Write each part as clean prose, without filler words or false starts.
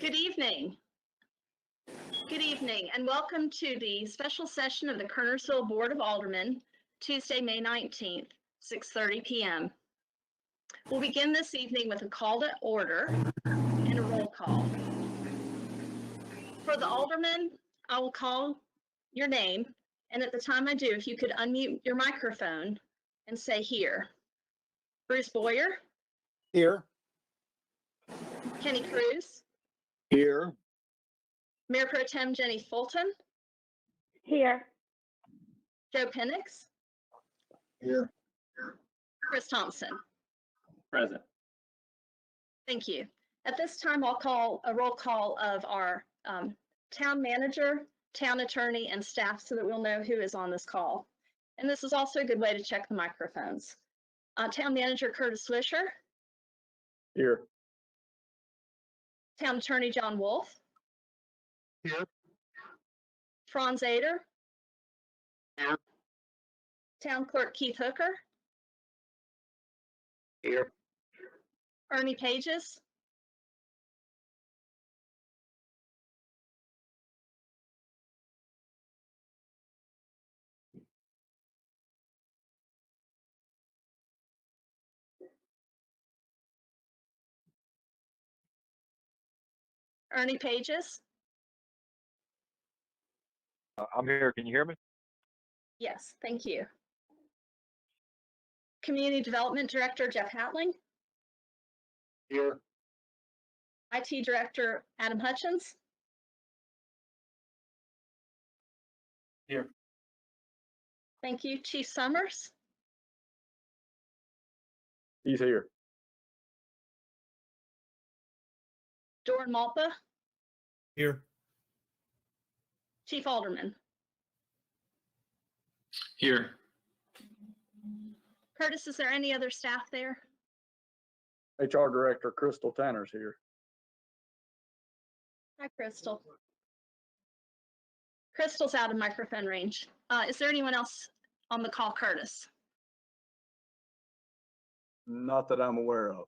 Good evening. Good evening, and welcome to the special session of the Kernersville Board of Aldermen, Tuesday, May 19th, 6:30 p.m. We'll begin this evening with a call to order and a roll call. For the aldermen, I will call your name, and at the time I do, if you could unmute your microphone and say here. Bruce Boyer. Here. Kenny Cruz. Here. Mayor Pro Tem Jenny Fulton. Here. Joe Penix. Here. Chris Thompson. Present. Thank you. At this time, I'll call a roll call of our town manager, town attorney, and staff so that we'll know who is on this call. And this is also a good way to check the microphones. Town manager Curtis Swisher. Here. Town attorney John Wolf. Here. Franz Ader. Here. Town clerk Keith Hooker. Here. Ernie Pages. Ernie Pages. I'm here. Can you hear me? Yes, thank you. Community Development Director Jeff Hatling. Here. IT Director Adam Hutchins. Here. Thank you. Chief Summers. He's here. Doran Malpa. Here. Chief Alderman. Here. Curtis, is there any other staff there? HR Director Crystal Tanner's here. Hi, Crystal. Crystal's out of microphone range. Is there anyone else on the call, Curtis? Not that I'm aware of.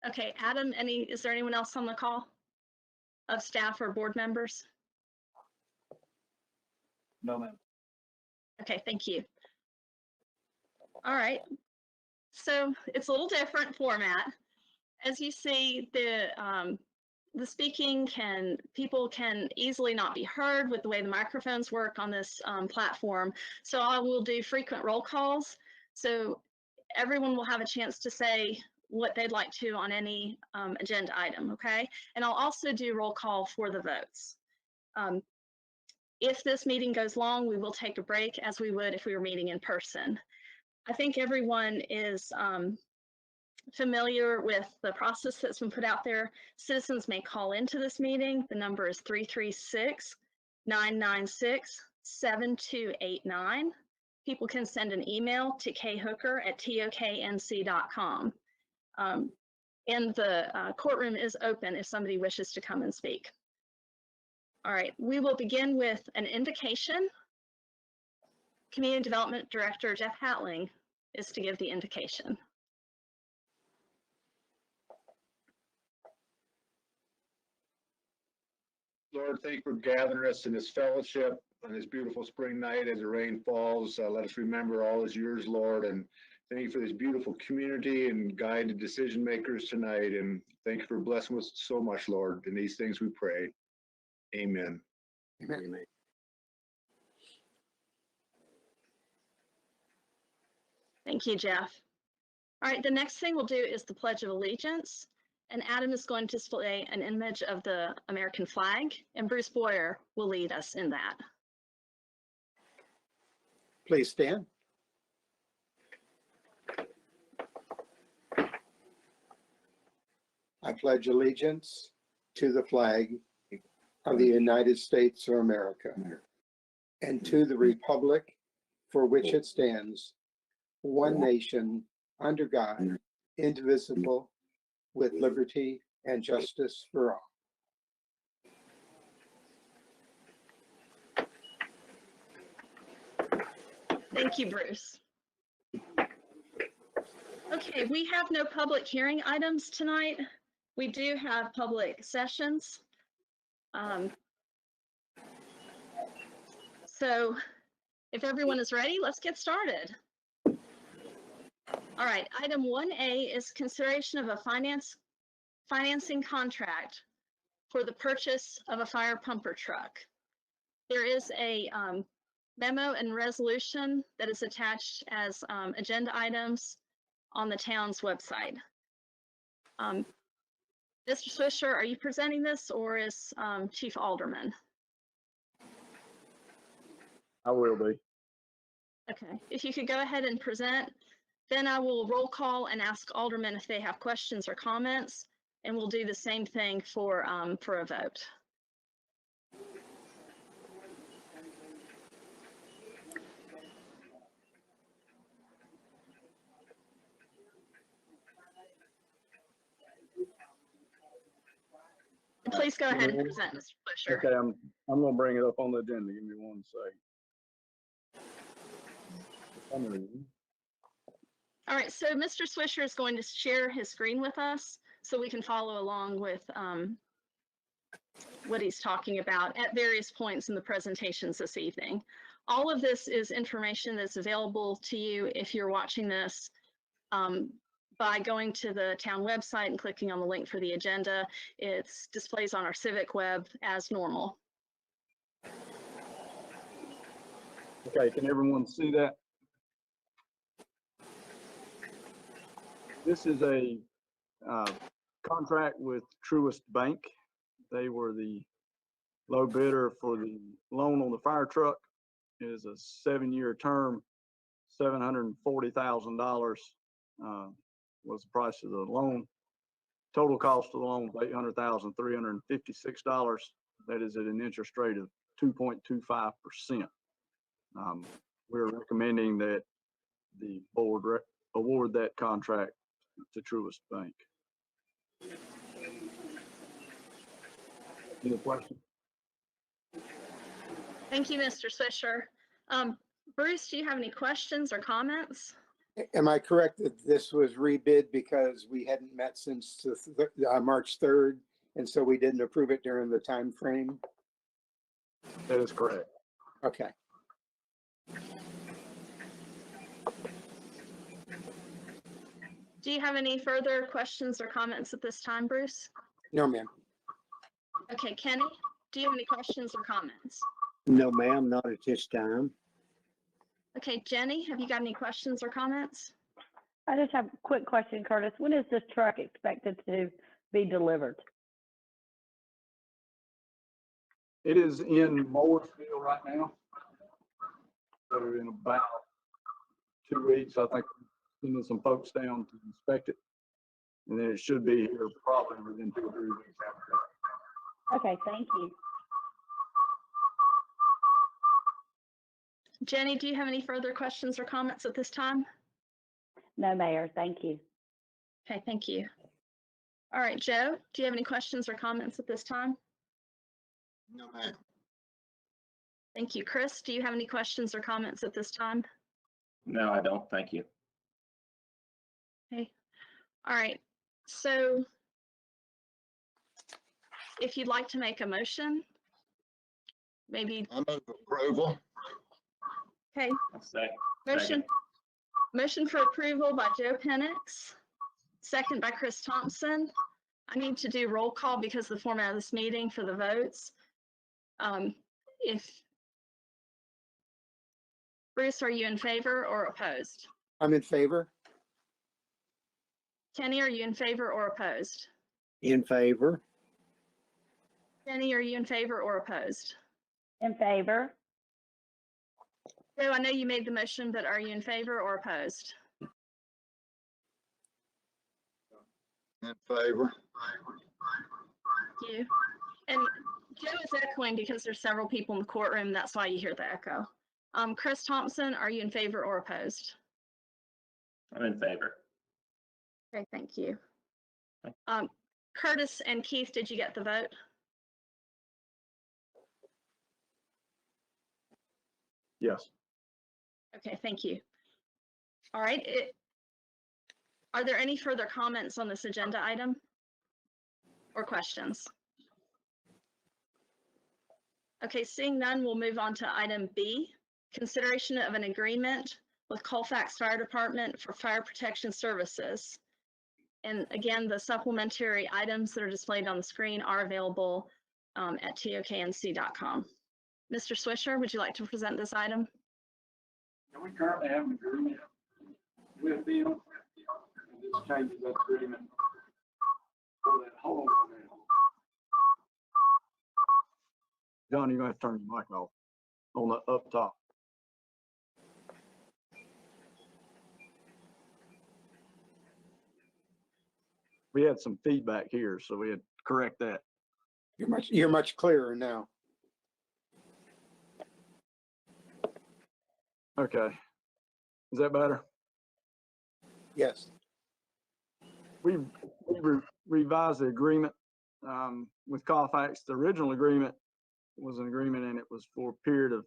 Okay, Adam, is there anyone else on the call of staff or board members? No, ma'am. Okay, thank you. All right, so it's a little different format. As you see, the speaking people can easily not be heard with the way the microphones work on this platform. So I will do frequent roll calls. So everyone will have a chance to say what they'd like to on any agenda item, okay? And I'll also do roll call for the votes. If this meeting goes long, we will take a break as we would if we were meeting in person. I think everyone is familiar with the process that's been put out there. Citizens may call into this meeting. The number is 336-996-7289. People can send an email to khooker@toknc.com. And the courtroom is open if somebody wishes to come and speak. All right, we will begin with an invocation. Community Development Director Jeff Hatling is to give the invocation. Lord, thank you for gathering us in this fellowship on this beautiful spring night as the rain falls. Let us remember all is yours, Lord, and thank you for this beautiful community and guided decision makers tonight. And thank you for blessing us so much, Lord. In these things we pray. Amen. Amen. Thank you, Jeff. All right, the next thing we'll do is the Pledge of Allegiance. And Adam is going to display an image of the American flag, and Bruce Boyer will lead us in that. Please stand. I pledge allegiance to the flag of the United States of America and to the republic for which it stands, one nation, under God, indivisible, with liberty and justice for all. Thank you, Bruce. Okay, we have no public hearing items tonight. We do have public sessions. So if everyone is ready, let's get started. All right, item 1A is consideration of a financing contract for the purchase of a fire pumper truck. There is a memo and resolution that is attached as agenda items on the town's website. Mr. Swisher, are you presenting this, or is Chief Alderman? I will be. Okay, if you could go ahead and present, then I will roll call and ask aldermen if they have questions or comments, and we'll do the same thing for a vote. Please go ahead and present, Mr. Swisher. Okay, I'm gonna bring it up on the agenda. Give me one second. All right, so Mr. Swisher is going to share his screen with us so we can follow along with what he's talking about at various points in the presentations this evening. All of this is information that's available to you if you're watching this by going to the town website and clicking on the link for the agenda. It's displays on our Civic web as normal. Okay, can everyone see that? This is a contract with Truist Bank. They were the low bidder for the loan on the fire truck. It is a 7-year term, $740,000 was the price of the loan. Total cost of the loan was $800,356. That is at an interest rate of 2.25%. We're recommending that the board award that contract to Truist Bank. Any questions? Thank you, Mr. Swisher. Bruce, do you have any questions or comments? Am I correct that this was rebid because we hadn't met since March 3rd, and so we didn't approve it during the time frame? That is correct. Okay. Do you have any further questions or comments at this time, Bruce? No, ma'am. Okay, Kenny, do you have any questions or comments? No, ma'am, not at this time. Okay, Jenny, have you got any questions or comments? I just have a quick question, Curtis. When is this truck expected to be delivered? It is in Mooresville right now. So in about 2 weeks, I think, sending some folks down to inspect it. And then it should be here probably within 2 or 3 weeks after that. Okay, thank you. Jenny, do you have any further questions or comments at this time? No, Mayor, thank you. Okay, thank you. All right, Joe, do you have any questions or comments at this time? No, ma'am. Thank you. Chris, do you have any questions or comments at this time? No, I don't. Thank you. Okay. All right. So if you'd like to make a motion, maybe. I move approval. Okay. Second. Motion for approval by Joe Penix, second by Chris Thompson. I need to do roll call because of the format of this meeting for the votes. Bruce, are you in favor or opposed? I'm in favor. Kenny, are you in favor or opposed? In favor. Jenny, are you in favor or opposed? In favor? Joe, I know you made the motion, but are you in favor or opposed? In favor. Thank you. And Joe is echoing because there's several people in the courtroom. That's why you hear the echo. Chris Thompson, are you in favor or opposed? I'm in favor. Okay, thank you. Curtis and Keith, did you get the vote? Yes. Okay, thank you. All right. Are there any further comments on this agenda item or questions? Okay, seeing none, we'll move on to item B, consideration of an agreement with Colfax Fire Department for fire protection services. And again, the supplementary items that are displayed on the screen are available at toknc.com. Mr. Swisher, would you like to present this item? We currently have an agreement with them. And this changes that agreement for that whole. John, you're gonna have to turn your mic off on the up top. We had some feedback here, so we had to correct that. You're much clearer now. Okay. Is that better? Yes. We revised the agreement with Colfax. The original agreement was an agreement, and it was for a period of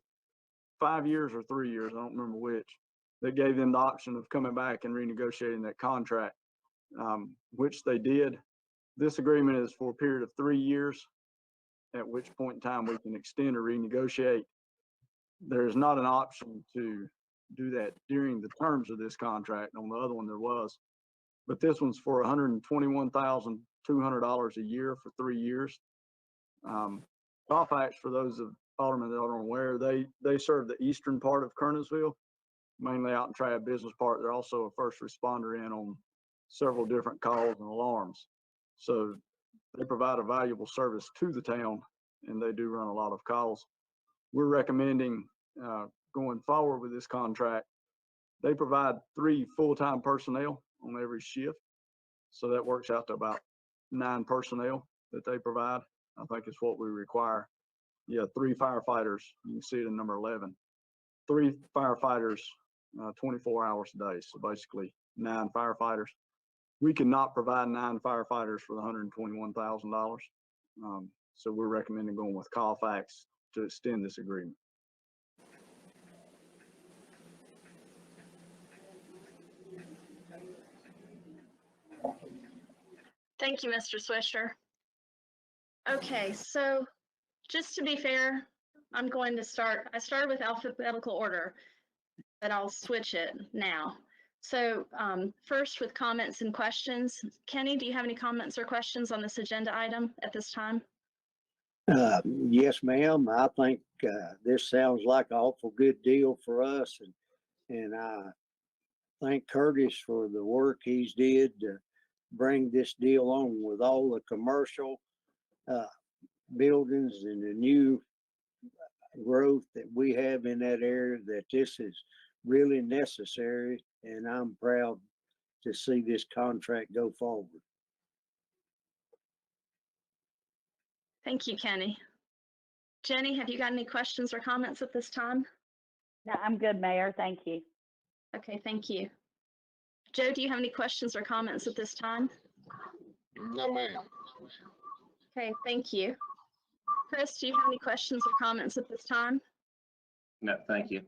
5 years or 3 years, I don't remember which, that gave them the option of coming back and renegotiating that contract, which they did. This agreement is for a period of 3 years, at which point in time we can extend or renegotiate. There's not an option to do that during the terms of this contract. On the other one there was, but this one's for $121,200 a year for 3 years. Colfax, for those of Aldermen that aren't aware, they serve the eastern part of Kernersville, mainly out in Trav Business Park. They're also a first responder in on several different calls and alarms. So they provide a valuable service to the town, and they do run a lot of calls. We're recommending going forward with this contract. They provide 3 full-time personnel on every shift. So that works out to about 9 personnel that they provide. I think it's what we require. Yeah, 3 firefighters. You can see it in number 11. 3 firefighters, 24 hours a day. So basically 9 firefighters. We cannot provide 9 firefighters for the $121,000. So we're recommending going with Colfax to extend this agreement. Thank you, Mr. Swisher. Okay, so just to be fair, I'm going to start, I started with alphabetical order, but I'll switch it now. So first with comments and questions. Kenny, do you have any comments or questions on this agenda item at this time? Yes, ma'am. I think this sounds like an awful good deal for us, and I thank Curtis for the work he's did to bring this deal on with all the commercial buildings and the new growth that we have in that area, that this is really necessary, and I'm proud to see this contract go forward. Thank you, Kenny. Jenny, have you got any questions or comments at this time? No, I'm good, Mayor. Thank you. Okay, thank you. Joe, do you have any questions or comments at this time? No, ma'am. Okay, thank you. Chris, do you have any questions or comments at this time? No, thank you.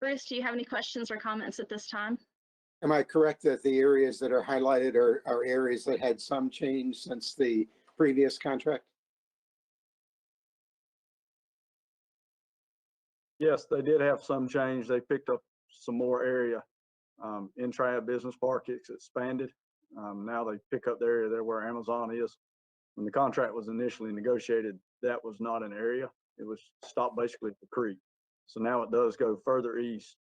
Bruce, do you have any questions or comments at this time? Am I correct that the areas that are highlighted are areas that had some change since the previous contract? Yes, they did have some change. They picked up some more area in Trav Business Park. It's expanded. Now they pick up the area there where Amazon is. When the contract was initially negotiated, that was not an area. It was stopped basically at the creek. So now it does go further east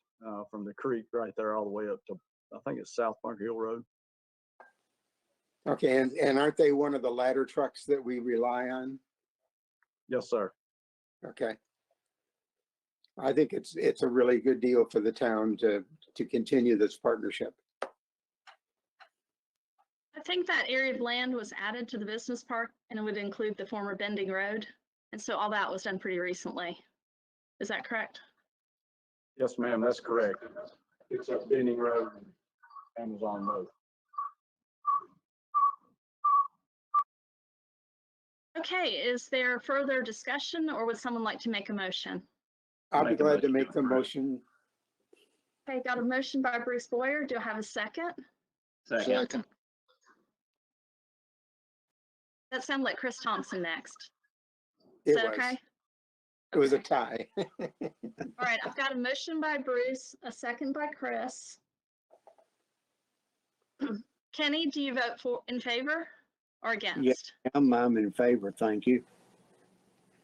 from the creek right there all the way up to, I think it's South Bunker Hill Road. Okay, and aren't they one of the ladder trucks that we rely on? Yes, sir. Okay. I think it's a really good deal for the town to continue this partnership. I think that area of land was added to the business park, and it would include the former Bending Road. And so all that was done pretty recently. Is that correct? Yes, ma'am, that's correct. It's up Bending Road, Amazon Road. Okay, is there further discussion, or would someone like to make a motion? I'll be Make a glad to motion. make the motion. Okay, got a motion by Bruce Boyer. Do I have a second? Second. That sounded like Chris Thompson next. Is It that was. okay? It was a Okay. tie. All right, I've got a motion by Bruce, a second by Chris. Kenny, do you vote in favor or against? I'm in favor, thank you.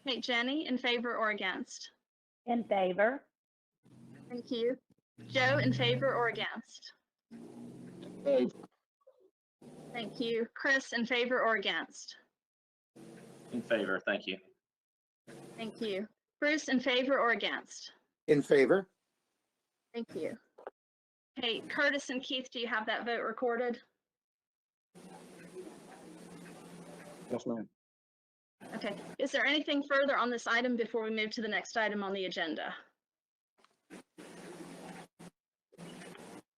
Okay, Jenny, in favor or against? In favor. Thank you. Joe, in favor or against? Thank you. Chris, in favor or against? In favor, thank you. Thank you. Bruce, in favor or against? In favor? Thank you. Okay, Curtis and Keith, do you have that vote recorded? Yes, ma'am. Okay. Is there anything further on this item before we move to the next item on the agenda?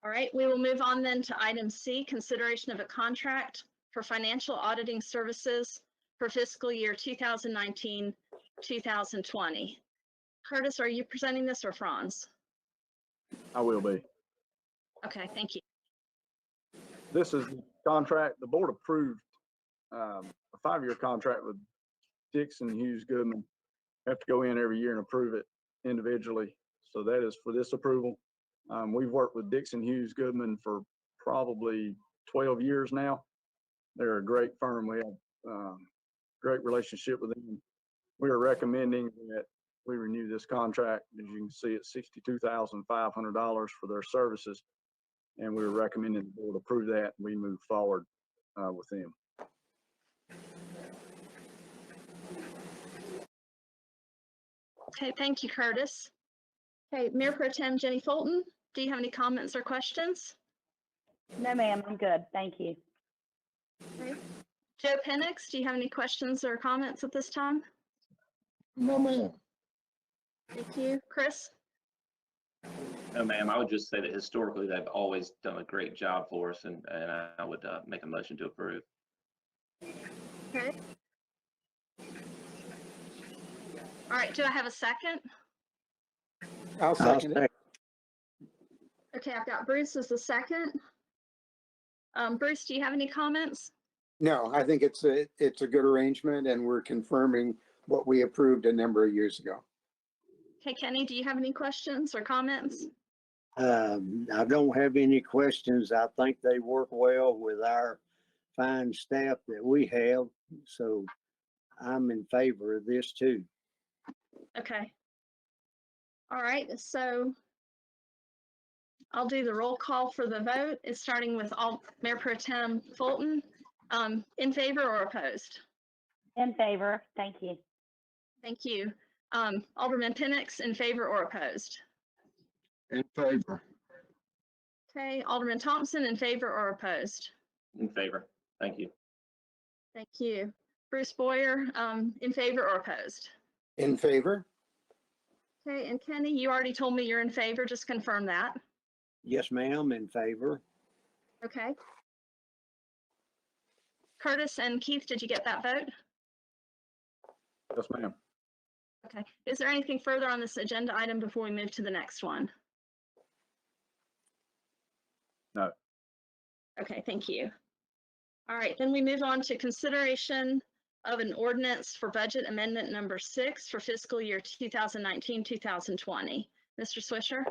All right, we will move on then to item C, consideration of a contract for financial auditing services for fiscal year 2019, 2020. Curtis, are you presenting this or Franz? I will be. Okay, thank you. This is the contract, the board approved a 5-year contract with Dixon Hughes Goodman. Have to go in every year and approve it individually. So that is for this approval. We've worked with Dixon Hughes Goodman for probably 12 years now. They're a great firm. We have great relationship with them. We are recommending that we renew this contract. As you can see, it's $62,500 for their services. And we're recommending the board approve that and we move forward with them. Okay, thank you, Curtis. Okay, Mayor Pro Tem Jenny Fulton, do you have any comments or questions? No, ma'am, I'm good. Thank you. Okay. Joe Penix, do you have any questions or comments at this time? No, ma'am. Thank you. Chris? No, ma'am, I would just say that historically, they've always done a great job for us, and I would make a motion to approve. Okay. All right, do I have a second? I'll second it. Okay, I've got Bruce as the second. Bruce, do you have any comments? No, I think it's a good arrangement and we're confirming what we approved a number of years ago. Okay, Kenny, do you have any questions or comments? I don't have any questions. I think they work well with our fine staff that we have. So I'm in favor of this too. Okay. All right, so I'll do the roll call for the vote. It's starting with Mayor Pro Tem Fulton. In favor or opposed? In favor. Thank you. Thank you. Alderman Tenants, in favor or opposed? In favor. Okay, Alderman Thompson, in favor or opposed? In favor, thank you. Thank you. Bruce Boyer, in favor or opposed? In favor? Okay, and Kenny, you already told me you're in favor. Just confirm that. Yes, ma'am, in favor. Okay. Curtis and Keith, did you get that vote? Yes, ma'am. Okay. Is there anything further on this agenda item before we move to the next one? No. Okay, thank you. All right, then we move on to consideration of an ordinance for budget amendment number 6 for fiscal year 2019, 2020. Mr. Swisher?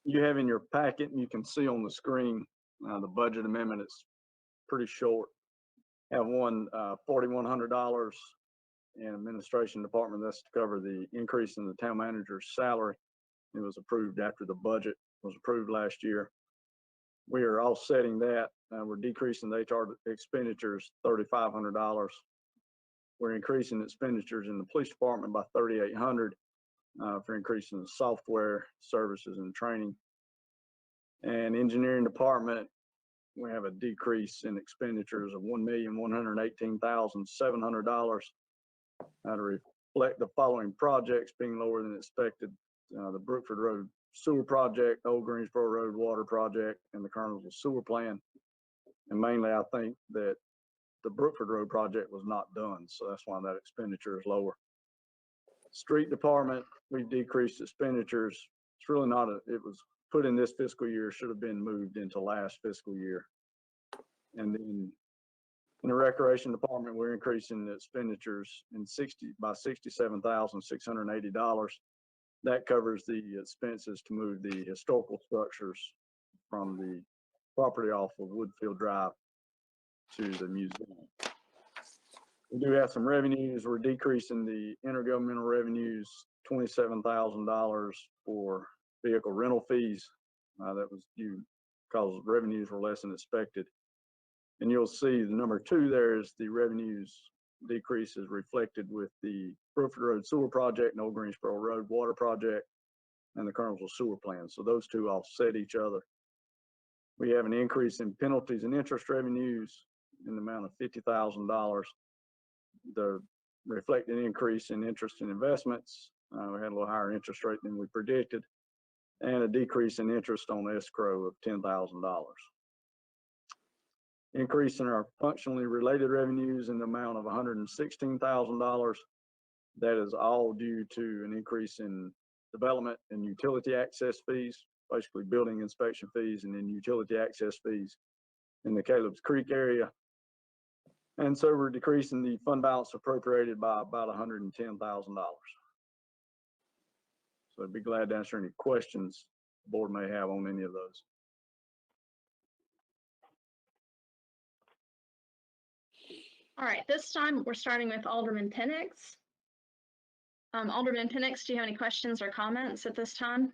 You have in your packet, and you can see on the screen, the budget amendment is pretty short. Have one $4,100 in administration department. That's to cover the increase in the town manager's salary. It was approved after the budget was approved last year. We are offsetting that. We're decreasing the HR expenditures $3,500. We're increasing expenditures in the police department by $3,800 for increasing the software services and training. And engineering department, we have a decrease in expenditures of $1,118,700 to reflect the following projects being lower than expected. The Brookford Road Sewer Project, Old Greensboro Road Water Project, and the Kernersville Sewer Plan. And mainly, I think that the Brookford Road project was not done, so that's why that expenditure is lower. Street department, we decreased expenditures. It's really not it was put in this fiscal year, should have been moved into last fiscal year. And then In the recreation department, we're increasing the expenditures by $67,680. That covers the expenses to move the historical structures from the property off of Woodfield Drive to the museum. We do have some revenues. We're decreasing the intergovernmental revenues, $27,000 for vehicle rental fees. That was due because revenues were less than expected. And you'll see the number 2 there is the revenues decrease is reflected with the Brooklyn Road Sewer Project and Old Greensboro Road Water Project and the Kernersville Sewer Plan. So those 2 offset each other. We have an increase in penalties and interest revenues in the amount of $50,000. The reflected increase in interest in investments. We had a little higher interest rate than we predicted, and a decrease in interest on escrow of $10,000. Increase in our functionally related revenues in the amount of $116,000. That is all due to an increase in development and utility access fees, basically building inspection fees and then utility access fees in the Caleb's Creek area. And so we're decreasing the fund balance appropriated by about $110,000. So I'd be glad to answer any questions the board may have on any of those. All right, this time we're starting with Alderman Tenants. Alderman Tenants, do you have any questions or comments at this time?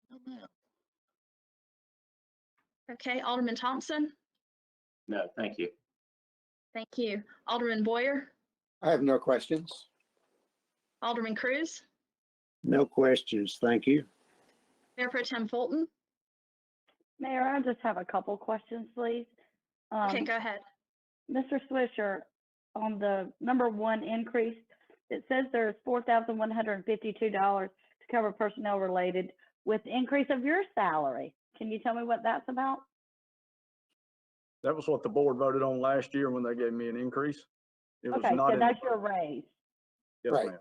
No, ma'am. Okay, Alderman Thompson. No, thank you. Thank you. Alderman Boyer, I have no questions. Alderman Cruz, No questions, thank you. Mayor Pro Tem Fulton. Mayor, I just have a couple questions, please. Okay, go ahead. Mr. Swisher, on the number 1 increase, it says there's $4,152 to cover personnel related with the increase of your salary. Can you tell me what that's about? That was what the board voted on last year when they gave me an increase. It was Okay, not so in. that's your raise. Yes, Right. ma'am.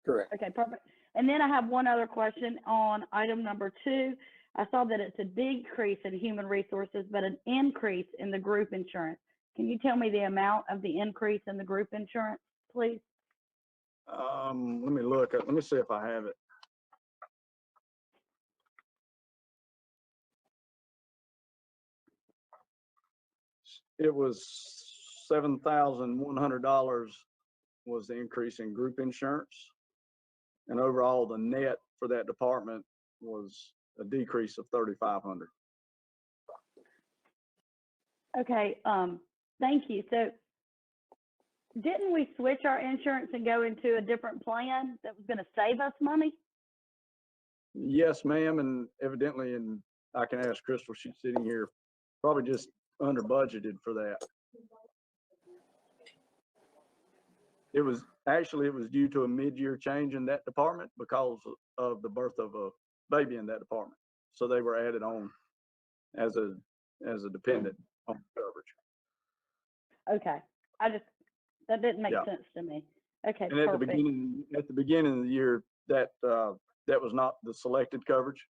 Correct. Okay, perfect. And then I have one other question on item number 2. I saw that it's a decrease in human resources, but an increase in the group insurance. Can you tell me the amount of the increase in the group insurance, please? Let me look at, let me see if I have it. It was $7,100 was the increase in group insurance. And overall, the net for that department was a decrease of $3,500. Okay, thank you. So didn't we switch our insurance and go into a different plan that was going to save us money? Yes, ma'am, and evidently, and I can ask Crystal, she's sitting here, probably just under budgeted for that. It was due to a mid-year change in that department because of the birth of a baby in that department. So they were added on as a dependent on coverage. Okay, that didn't make Yeah. sense to me. Okay, And at the perfect. beginning of the year, that was not the selected coverage.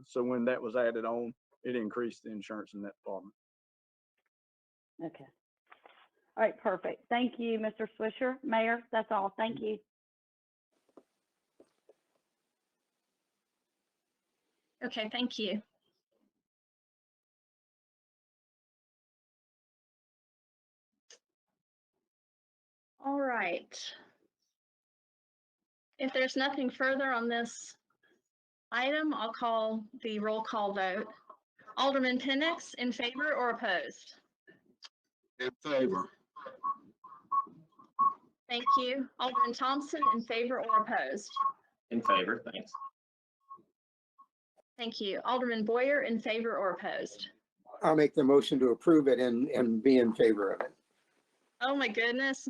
So when that was added on, it increased the insurance in that department. Okay. All right, perfect. Thank you, Mr. Swisher. Mayor, that's all. Thank you. Okay, thank you. All right. If there's nothing further on this item, I'll call the roll call vote. Alderman Tenants, in favor or opposed? In favor. Thank you. Alderman Thompson, in favor or opposed? In favor, thanks. Thank you. Alderman Boyer, in favor or opposed? I'll make the motion to approve it and be in favor of it. Oh my goodness.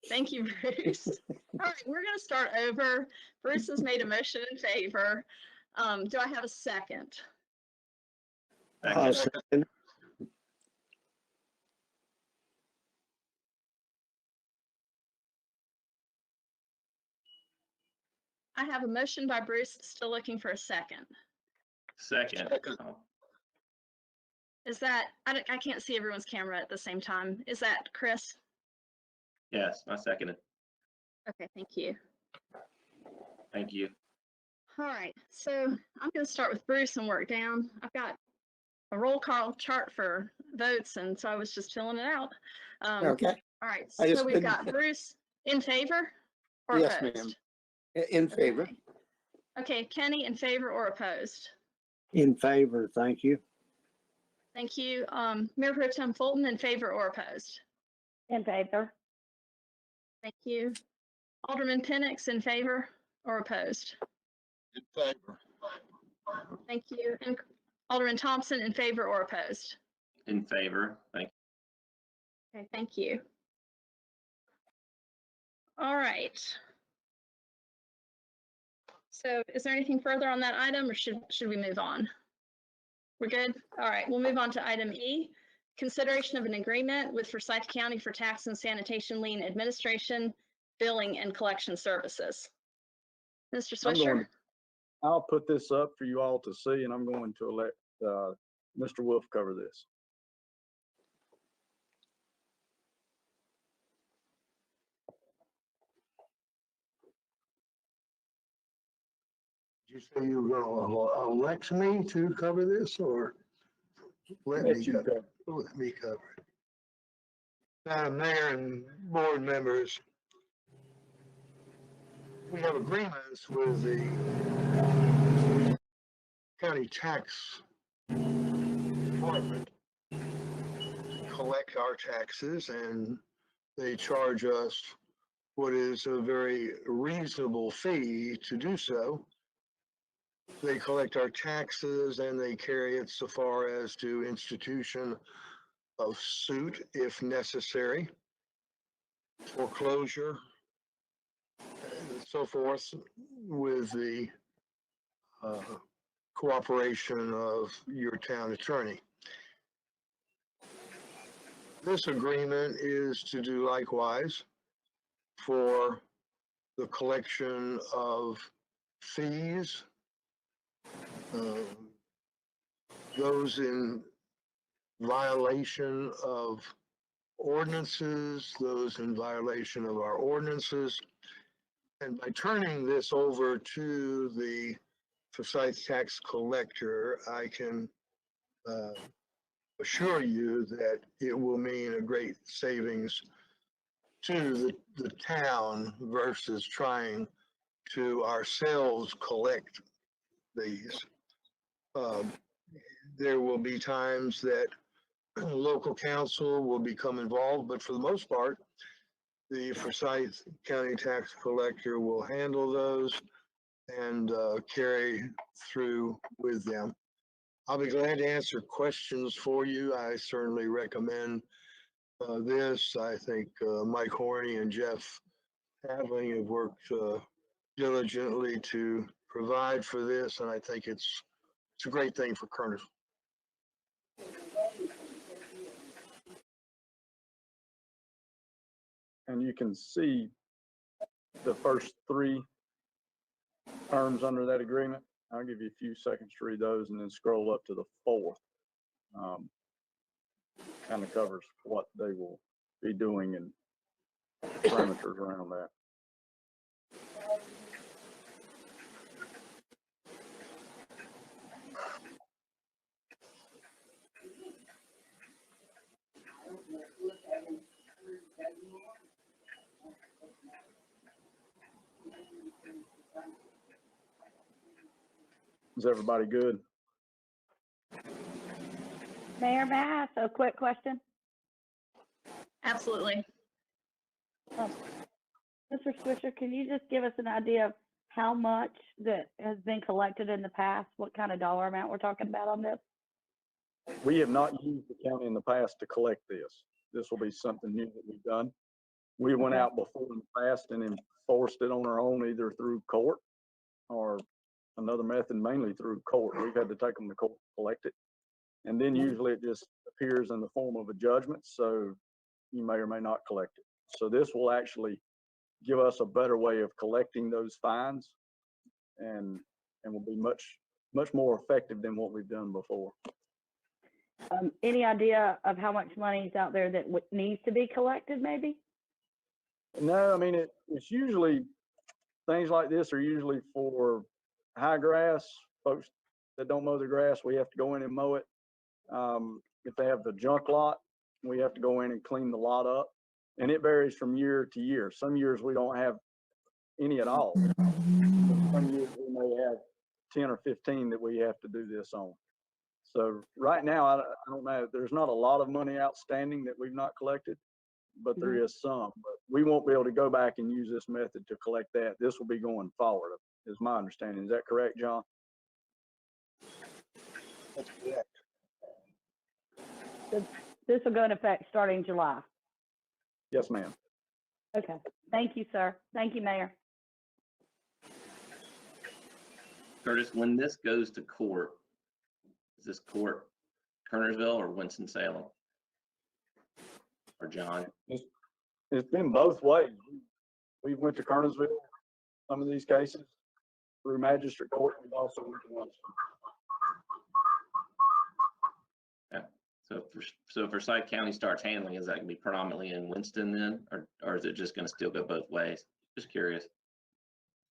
Thank you, Bruce. All right, we're going to start over. Bruce has made a motion in favor. Do I have a second? Second. I have a motion by Bruce, still looking for a second. Second. Is that, I can't see everyone's camera at the same time. Is that Chris? Yes, I second it. Okay, thank you. Thank you. All right, so I'm going to start with Bruce and work down. I've got a roll call chart for votes, and so I was just filling it out. Okay, All right, I just so we've couldn't- got Bruce in favor or Yes, opposed? ma'am. In favor. Okay. Okay, Kenny in favor or opposed? In favor, thank you. Thank you. Mayor Pro Tem Fulton in favor or opposed? In favor. Thank you. Alderman Tenants in favor or opposed? In favor. Thank you. And Alderman Thompson in favor or opposed? In favor. Thank Okay, thank you. All right. So is there anything further on that item, or should we move on? We're good? All right, we'll move on to item E. Consideration of an agreement with Forsyth County for tax and sanitation lien administration, billing, and collection services. Mr. I'm going Swisher? I'll put this up for you all to see, and I'm going to let Mr. Wolf cover this. Did you say you were gonna elect me to cover this, or let me You cover cover. it? Let me cover it. Madam Mayor and board members, we have agreements with the county tax department to collect our taxes, and they charge us what is a very reasonable fee to do so. They collect our taxes and they carry it so far as to institution of suit if necessary, foreclosure, and so forth, with the cooperation of your town attorney. This agreement is to do likewise for the collection of fees, those in violation of ordinances, those in violation of our ordinances. And by turning this over to the Forsyth tax collector, I can assure you that it will mean a great savings to the town versus trying to ourselves collect these. There will be times that local council will become involved, but for the most part, the Forsyth County tax collector will handle those and carry through with them. I'll be glad to answer questions for you. I certainly recommend this. I think Mike Horney and Jeff Hadley have worked diligently to provide for this, and I think it's a great thing for Kernersville. And you can see the first three terms under that agreement. I'll give you a few seconds to read those and then scroll up to the fourth. Kind of covers what they will be doing and parameters around that. Is everybody good? Mayor, may I ask a quick question? Absolutely. Mr. Swisher, can you just give us an idea of how much that has been collected in the past? What kind of dollar amount we're talking about on this? We have not used the county in the past to collect this. This will be something new that we've done. We went out before in the past and enforced it on our own, either through court or another method, mainly through court. We've had to take them to court to collect it. And then usually it just appears in the form of a judgment, so you may or may not collect it. So this will actually give us a better way of collecting those fines and will be much more effective than what we've done before. Any idea of how much money is out there that needs to be collected, maybe? No, I mean, it's usually, things like this are usually for high grass, folks that don't mow the grass, we have to go in and mow it. If they have the junk lot, we have to go in and clean the lot up. And it varies from year to year. Some years we don't have any at all. Some years we may have 10 or 15 that we have to do this on. So right now, I don't know, there's not a lot of money outstanding that we've not collected, but there is some. But we won't be able to go back and use this method to collect that. This will be going forward, is my understanding. Is that correct, John? That's correct. This will go into effect starting July. Yes, ma'am. Okay. Thank you, sir. Thank you, Mayor. Curtis, when this goes to court, is this court Kernersville or Winston-Salem? Or John? It's been both ways. We went to Kernersville, some of these cases, through magistrate court. We've also went to Winston. So if Forsyth County starts handling, is that going to be predominantly in Winston then? Or is it just going to still go both ways? Just curious.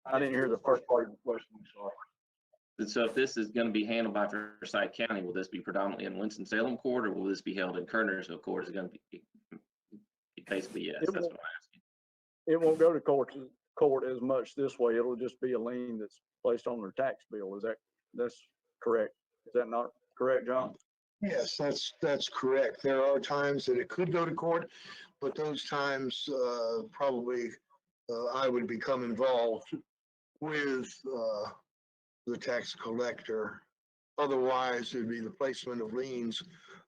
I didn't hear the first part of the question, I'm sorry. So if this is going to be handled by Forsyth County, will this be predominantly in Winston-Salem court, or will this be held in Kernersville court? Is it going to be basically yes? That's what I'm asking. It won't go to court as much this way. It'll just be a lien that's placed on their tax bill. That's correct? Is that not correct, John? Yes, that's correct. There are times that it could go to court, but those times probably I would become involved with the tax collector. Otherwise, it'd be the placement of liens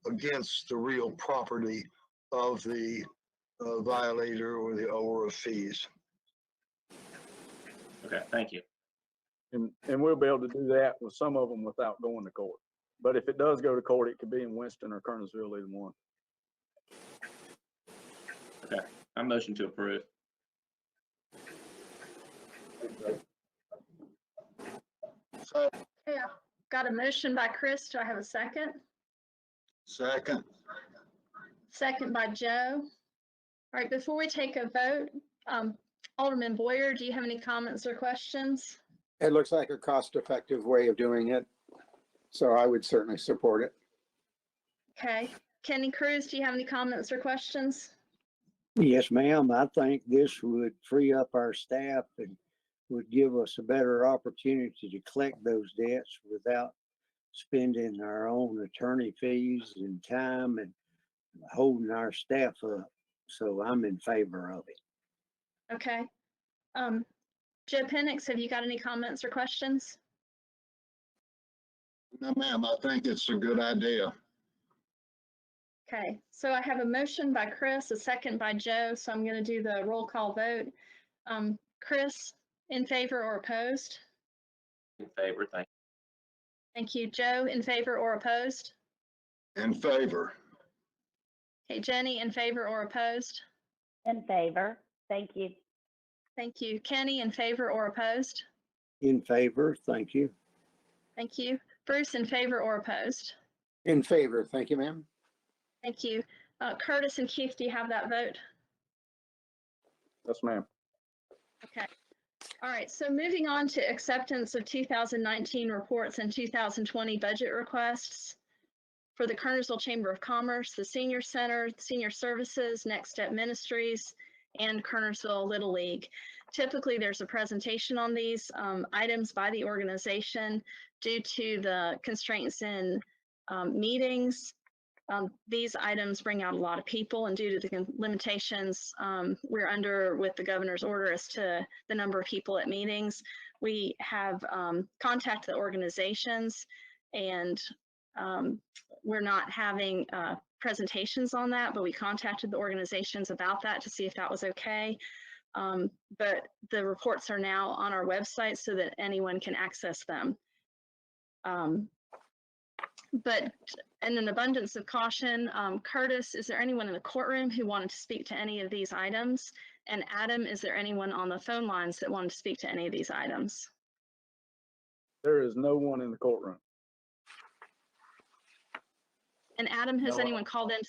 against the real property of the violator or the ower of fees. Okay, thank you. And we'll be able to do that with some of them without going to court. But if it does go to court, it could be in Winston or Kernersville, either one. Okay, I motion to approve. So, Yeah, got a motion by Chris. Do I have a second? second. Second by Joe. All right, before we take a vote, Alderman Boyer, do you have any comments or questions? It looks like a cost-effective way of doing it, so I would certainly support it. Okay. Kenny Cruz, do you have any comments or questions? Yes, ma'am. I think this would free up our staff and would give us a better opportunity to collect those debts without spending our own attorney fees and time and holding our staff up. So I'm in favor of it. Okay. Joe Penix, have you got any comments or questions? No, ma'am, I think it's a good idea. Okay, so I have a motion by Chris, a second by Joe, so I'm going to do the roll call vote. Chris, in favor or opposed? In favor, thank you. Thank you. Joe, in favor or opposed? In favor. Okay, Jenny, in favor or opposed? In favor. Thank you. Thank you. Kenny, in favor or opposed? In favor, thank you. Thank you. Bruce, in favor or opposed? In favor, thank you, ma'am. Thank you. Curtis and Keith, do you have that vote? Yes, ma'am. Okay. All right, so moving on to acceptance of 2019 reports and 2020 budget requests for the Kernersville Chamber of Commerce, the Senior Center, Senior Services, Next Step Ministries, and Kernersville Little League. Typically, there's a presentation on these items by the organization due to the constraints in meetings. These items bring out a lot of people, and due to the limitations we're under with the governor's order as to the number of people at meetings, we have contacted the organizations, and we're not having presentations on that, but we contacted the organizations about that to see if that was okay. But the reports are now on our website so that anyone can access them. But in an abundance of caution, Curtis, is there anyone in the courtroom who wanted to speak to any of these items? And Adam, is there anyone on the phone lines that wanted to speak to any of these items? There is no one in the courtroom. And Adam, has No. anyone called in?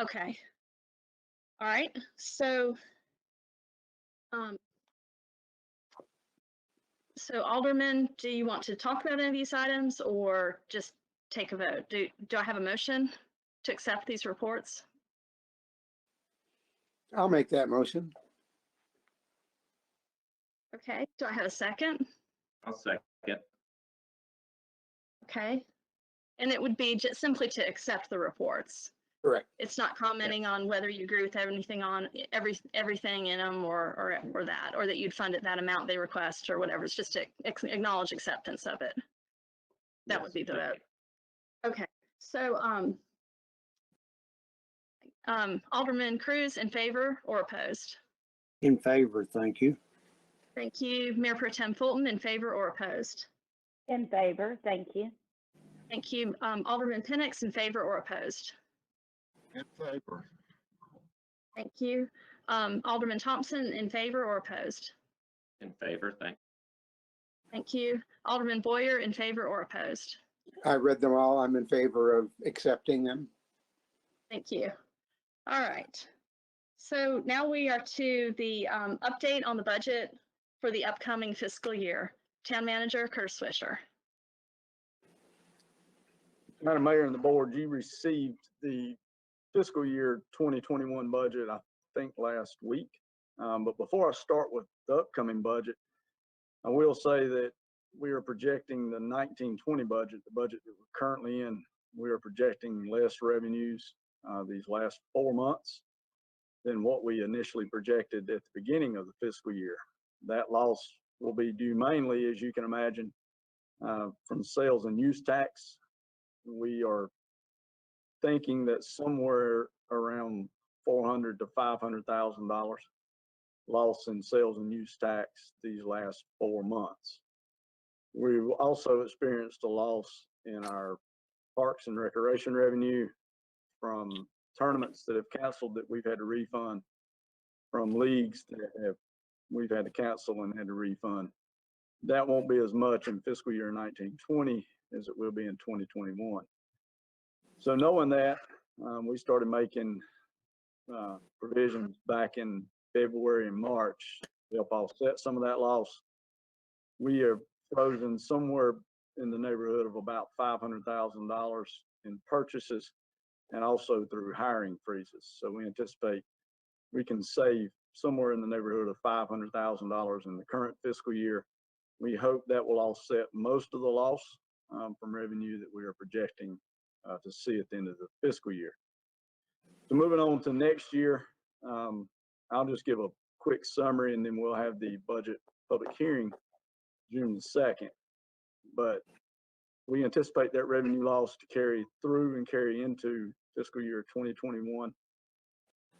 Okay. All right, so, so Alderman, do you want to talk about any of these items or just take a vote? Do I have a motion to accept these reports? I'll make that motion. Okay, do I have a second? I'll second. Okay. And it would be just simply to accept the reports. Correct. It's not commenting on whether you agree with anything on everything in them or that, or that you'd fund it that amount they request or whatever. It's just to acknowledge acceptance of it. That would be the vote. Okay, so Alderman Cruz, in favor or opposed? In favor, thank you. Thank you. Mayor Pro Tem Fulton, in favor or opposed? In favor, thank you. Thank you. Alderman Tenants, in favor or opposed? In favor. Thank you. Alderman Thompson, in favor or opposed? In favor, Thank you. Alderman Boyer, in favor or opposed? I read them all. I'm in favor of accepting them. Thank you. All right. So now we are to the update on the budget for the upcoming fiscal year. Town Manager Curtis Swisher. Madam Mayor and the board, you received the fiscal year 2021 budget, I think last week. But before I start with the upcoming budget, I will say that we are projecting the 1920 budget, the budget that we're currently in. We are projecting less revenues these last 4 months than what we initially projected at the beginning of the fiscal year. That loss will be due mainly, as you can imagine, from sales and use tax. We are thinking that somewhere around $400,000 to $500,000 loss in sales and use tax these last 4 months. We've also experienced a loss in our parks and recreation revenue from tournaments that have canceled that we've had to refund, from leagues that we've had to cancel and had to refund. That won't be as much in fiscal year 1920 as it will be in 2021. So knowing that, we started making provisions back in February and March to help offset some of that loss. We are frozen somewhere in the neighborhood of about $500,000 in purchases and also through hiring freezes. So we anticipate we can save somewhere in the neighborhood of $500,000 in the current fiscal year. We hope that will offset most of the loss from revenue that we are projecting to see at the end of the fiscal year. So moving on to next year, I'll just give a quick summary and then we'll have the budget public hearing June the 2nd. But we anticipate that revenue loss to carry through and carry into fiscal year 2021.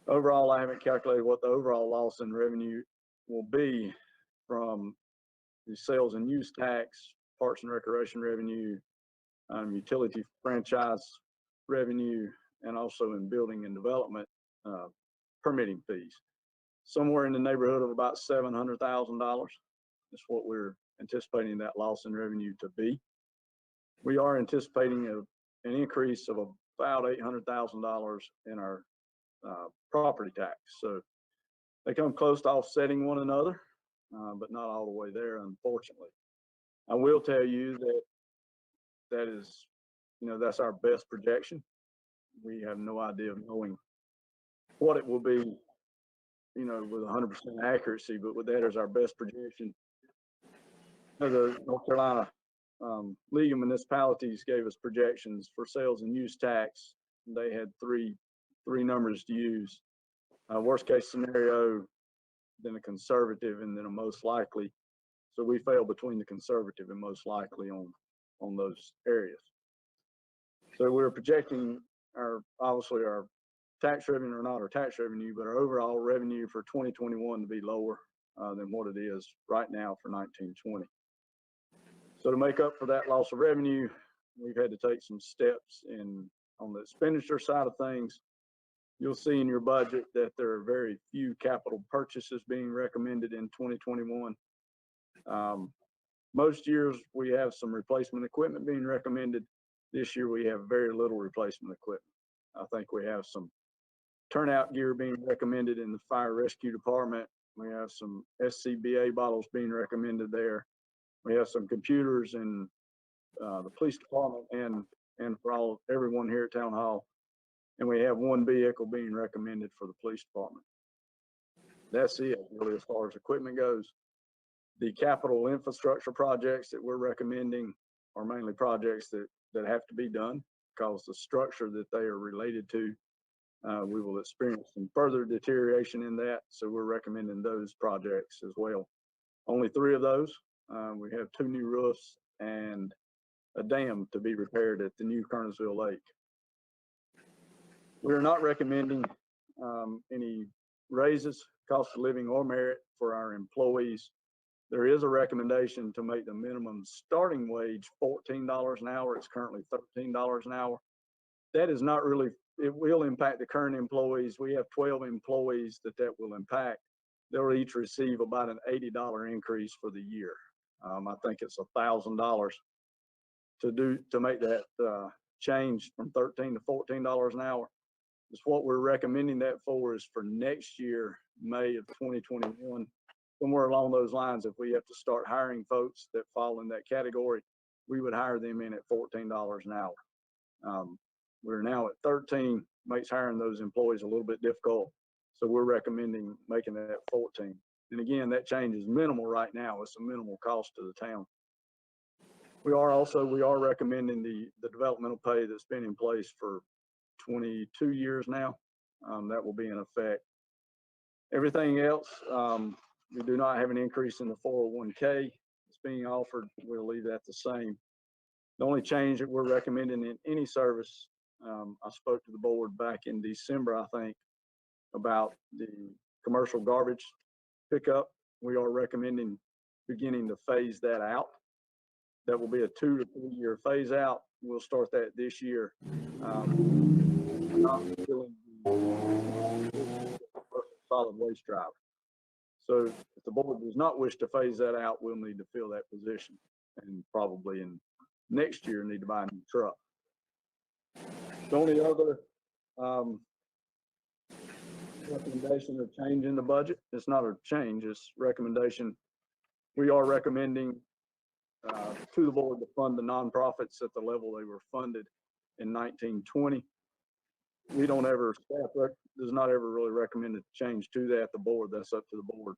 Overall, I haven't calculated what the overall loss in revenue will be from the sales and use tax, parks and recreation revenue, utility franchise revenue, and also in building and development permitting fees. Somewhere in the neighborhood of about $700,000 is what we're anticipating that loss in revenue to be. We are anticipating an increase of about $800,000 in our property tax. So they come close to offsetting one another, but not all the way there, unfortunately. I will tell you that that is, that's our best projection. We have no idea of knowing what it will be, with 100% accuracy, but with that as our best projection. The North Carolina League of Municipalities gave us projections for sales and use tax. They had three numbers to use. Worst case scenario, then a conservative, and then a most likely. So we fell between the conservative and most likely on those areas. So we're projecting obviously our tax revenue, or not our tax revenue, but our overall revenue for 2021 to be lower than what it is right now for 1920. So to make up for that loss of revenue, we've had to take some steps on the expenditure side of things. You'll see in your budget that there are very few capital purchases being recommended in 2021. Most years we have some replacement equipment being recommended. This year, we have very little replacement equipment. I think we have some turnout gear being recommended in the fire rescue department. We have some SCBA bottles being recommended there. We have some computers in the police department and for everyone here at Town Hall. And we have one vehicle being recommended for the police department. That's it, really, as far as equipment goes. The capital infrastructure projects that we're recommending are mainly projects that have to be done because the structure that they are related to, we will experience some further deterioration in that. So we're recommending those projects as well. Only 3 of those. We have 2 new roofs and a dam to be repaired at the new Kernersville Lake. We're not recommending any raises, cost of living, or merit for our employees. There is a recommendation to make the minimum starting wage $14 an hour. It's currently $13 an hour. That is not really, it will impact the current employees. We have 12 employees that will impact. They'll each receive about an $80 increase for the year. I think it's $1,000 to make that change from $13 to $14 an hour. It's what we're recommending that for is for next year, May of 2021. Somewhere along those lines, if we have to start hiring folks that fall in that category, we would hire them in at $14 an hour. We're now at 13, makes hiring those employees a little bit difficult. So we're recommending making that 14. And again, that change is minimal right now. It's a minimal cost to the town. We are recommending the developmental pay that's been in place for 22 years now. That will be in effect. Everything else, we do not have an increase in the 401k that's being offered. We'll leave that the same. The only change that we're recommending in any service, I spoke to the board back in December, I think, about the commercial garbage pickup. We are recommending beginning to phase that out. That will be a 2 to 3 year phase out. We'll start that this year. Not filling the solid waste driver. So if the board does not wish to phase that out, we'll need to fill that position and probably in next year need to buy a new truck. The only other recommendation of change in the budget, it's not a change, it's recommendation. We are recommending to the board to fund the nonprofits at the level they were funded in 1920. We don't ever, staff does not ever really recommend a change to that. The board, that's up to the board.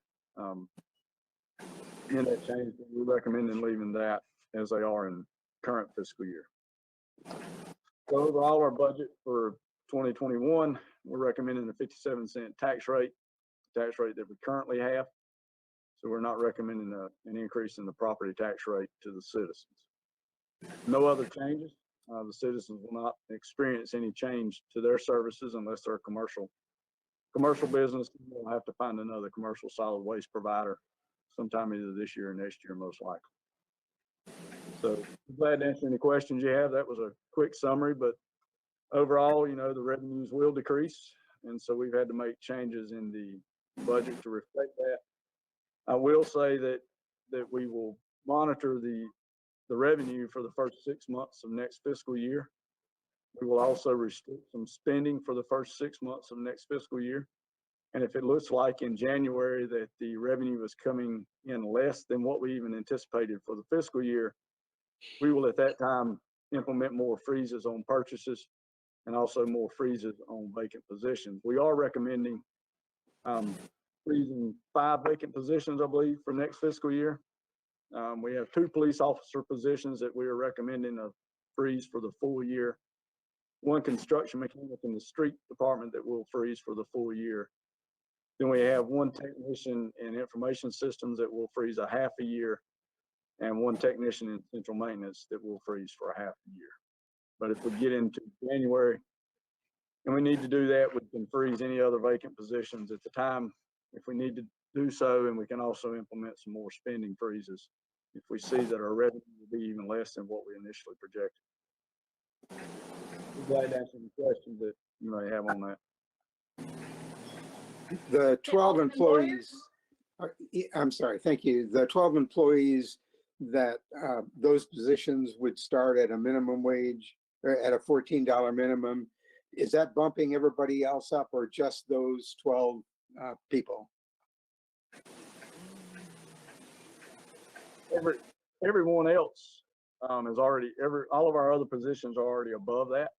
In that change, we recommend leaving that as they are in current fiscal year. So overall, our budget for 2021, we're recommending a 57-cent tax rate that we currently have. So we're not recommending an increase in the property tax rate to the citizens. No other changes. The citizens will not experience any change to their services unless they're a commercial business. We'll have to find another commercial solid waste provider sometime either this year or next year, most likely. So I'm glad to answer any questions you have. That was a quick summary, but overall, you know, the revenues will decrease. And so we've had to make changes in the budget to reflect that. I will say that we will monitor the revenue for the first 6 months of next fiscal year. We will also restrict some spending for the first 6 months of next fiscal year. And if it looks like in January that the revenue is coming in less than what we even anticipated for the fiscal year, we will at that time implement more freezes on purchases and also more freezes on vacant positions. We are recommending freezing 5 vacant positions, I believe, for next fiscal year. We have 2 police officer positions that we are recommending a freeze for the full year. 1 construction mechanic in the street department that will freeze for the full year. Then we have 1 technician in information systems that will freeze a half a year, and 1 technician in central maintenance that will freeze for a half a year. But if we get into January and we need to do that, we can freeze any other vacant positions at the time if we need to do so, and we can also implement some more spending freezes if we see that our revenue will be even less than what we initially projected. I'm glad to answer any questions that you may have on that. The 12 employees, I'm sorry, thank you. The 12 employees that those positions would start at a minimum wage or at a $14 minimum. Is that bumping everybody else up or just those 12 people? Everyone else is already, all of our other positions are already above that.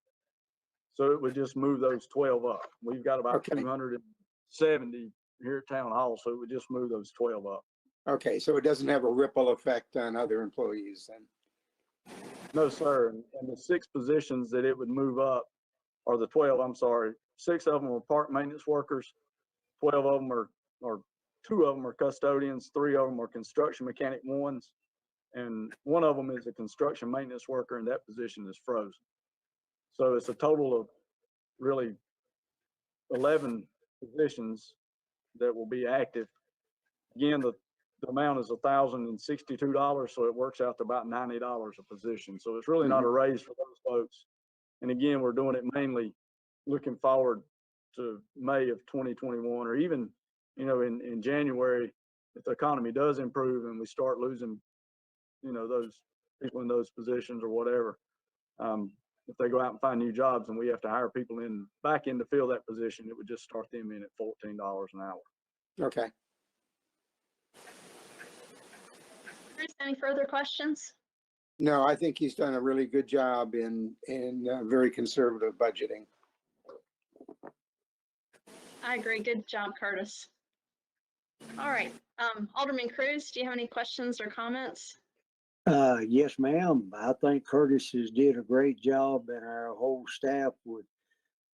So it would just move those 12 up. We've got about Okay. 270 here at Town Hall, so it would just move those 12 up. Okay, so it doesn't have a ripple effect on other employees then? No, sir. And the 6 positions that it would move up, or the 12, I'm sorry, 6 of them are park maintenance workers, 12 of them are, or 2 of them are custodians, 3 of them are construction mechanic 1s, and 1 of them is a construction maintenance worker, and that position is frozen. So it's a total of really 11 positions that will be active. Again, the amount is $1,062, so it works out to about $90 a position. So it's really not a raise for those folks. And again, we're doing it mainly looking forward to May of 2021, or even, you know, in January, if the economy does improve and we start losing, you know, those people in those positions or whatever, if they go out and find new jobs and we have to hire people back in to fill that position, it would just start them in at $14 an hour. Okay. Bruce, any further questions? No, I think he's done a really good job in very conservative budgeting. I agree. Good job, Curtis. All right. Alderman Cruz, do you have any questions or comments? Yes, ma'am. I think Curtis has did a great job, and our whole staff with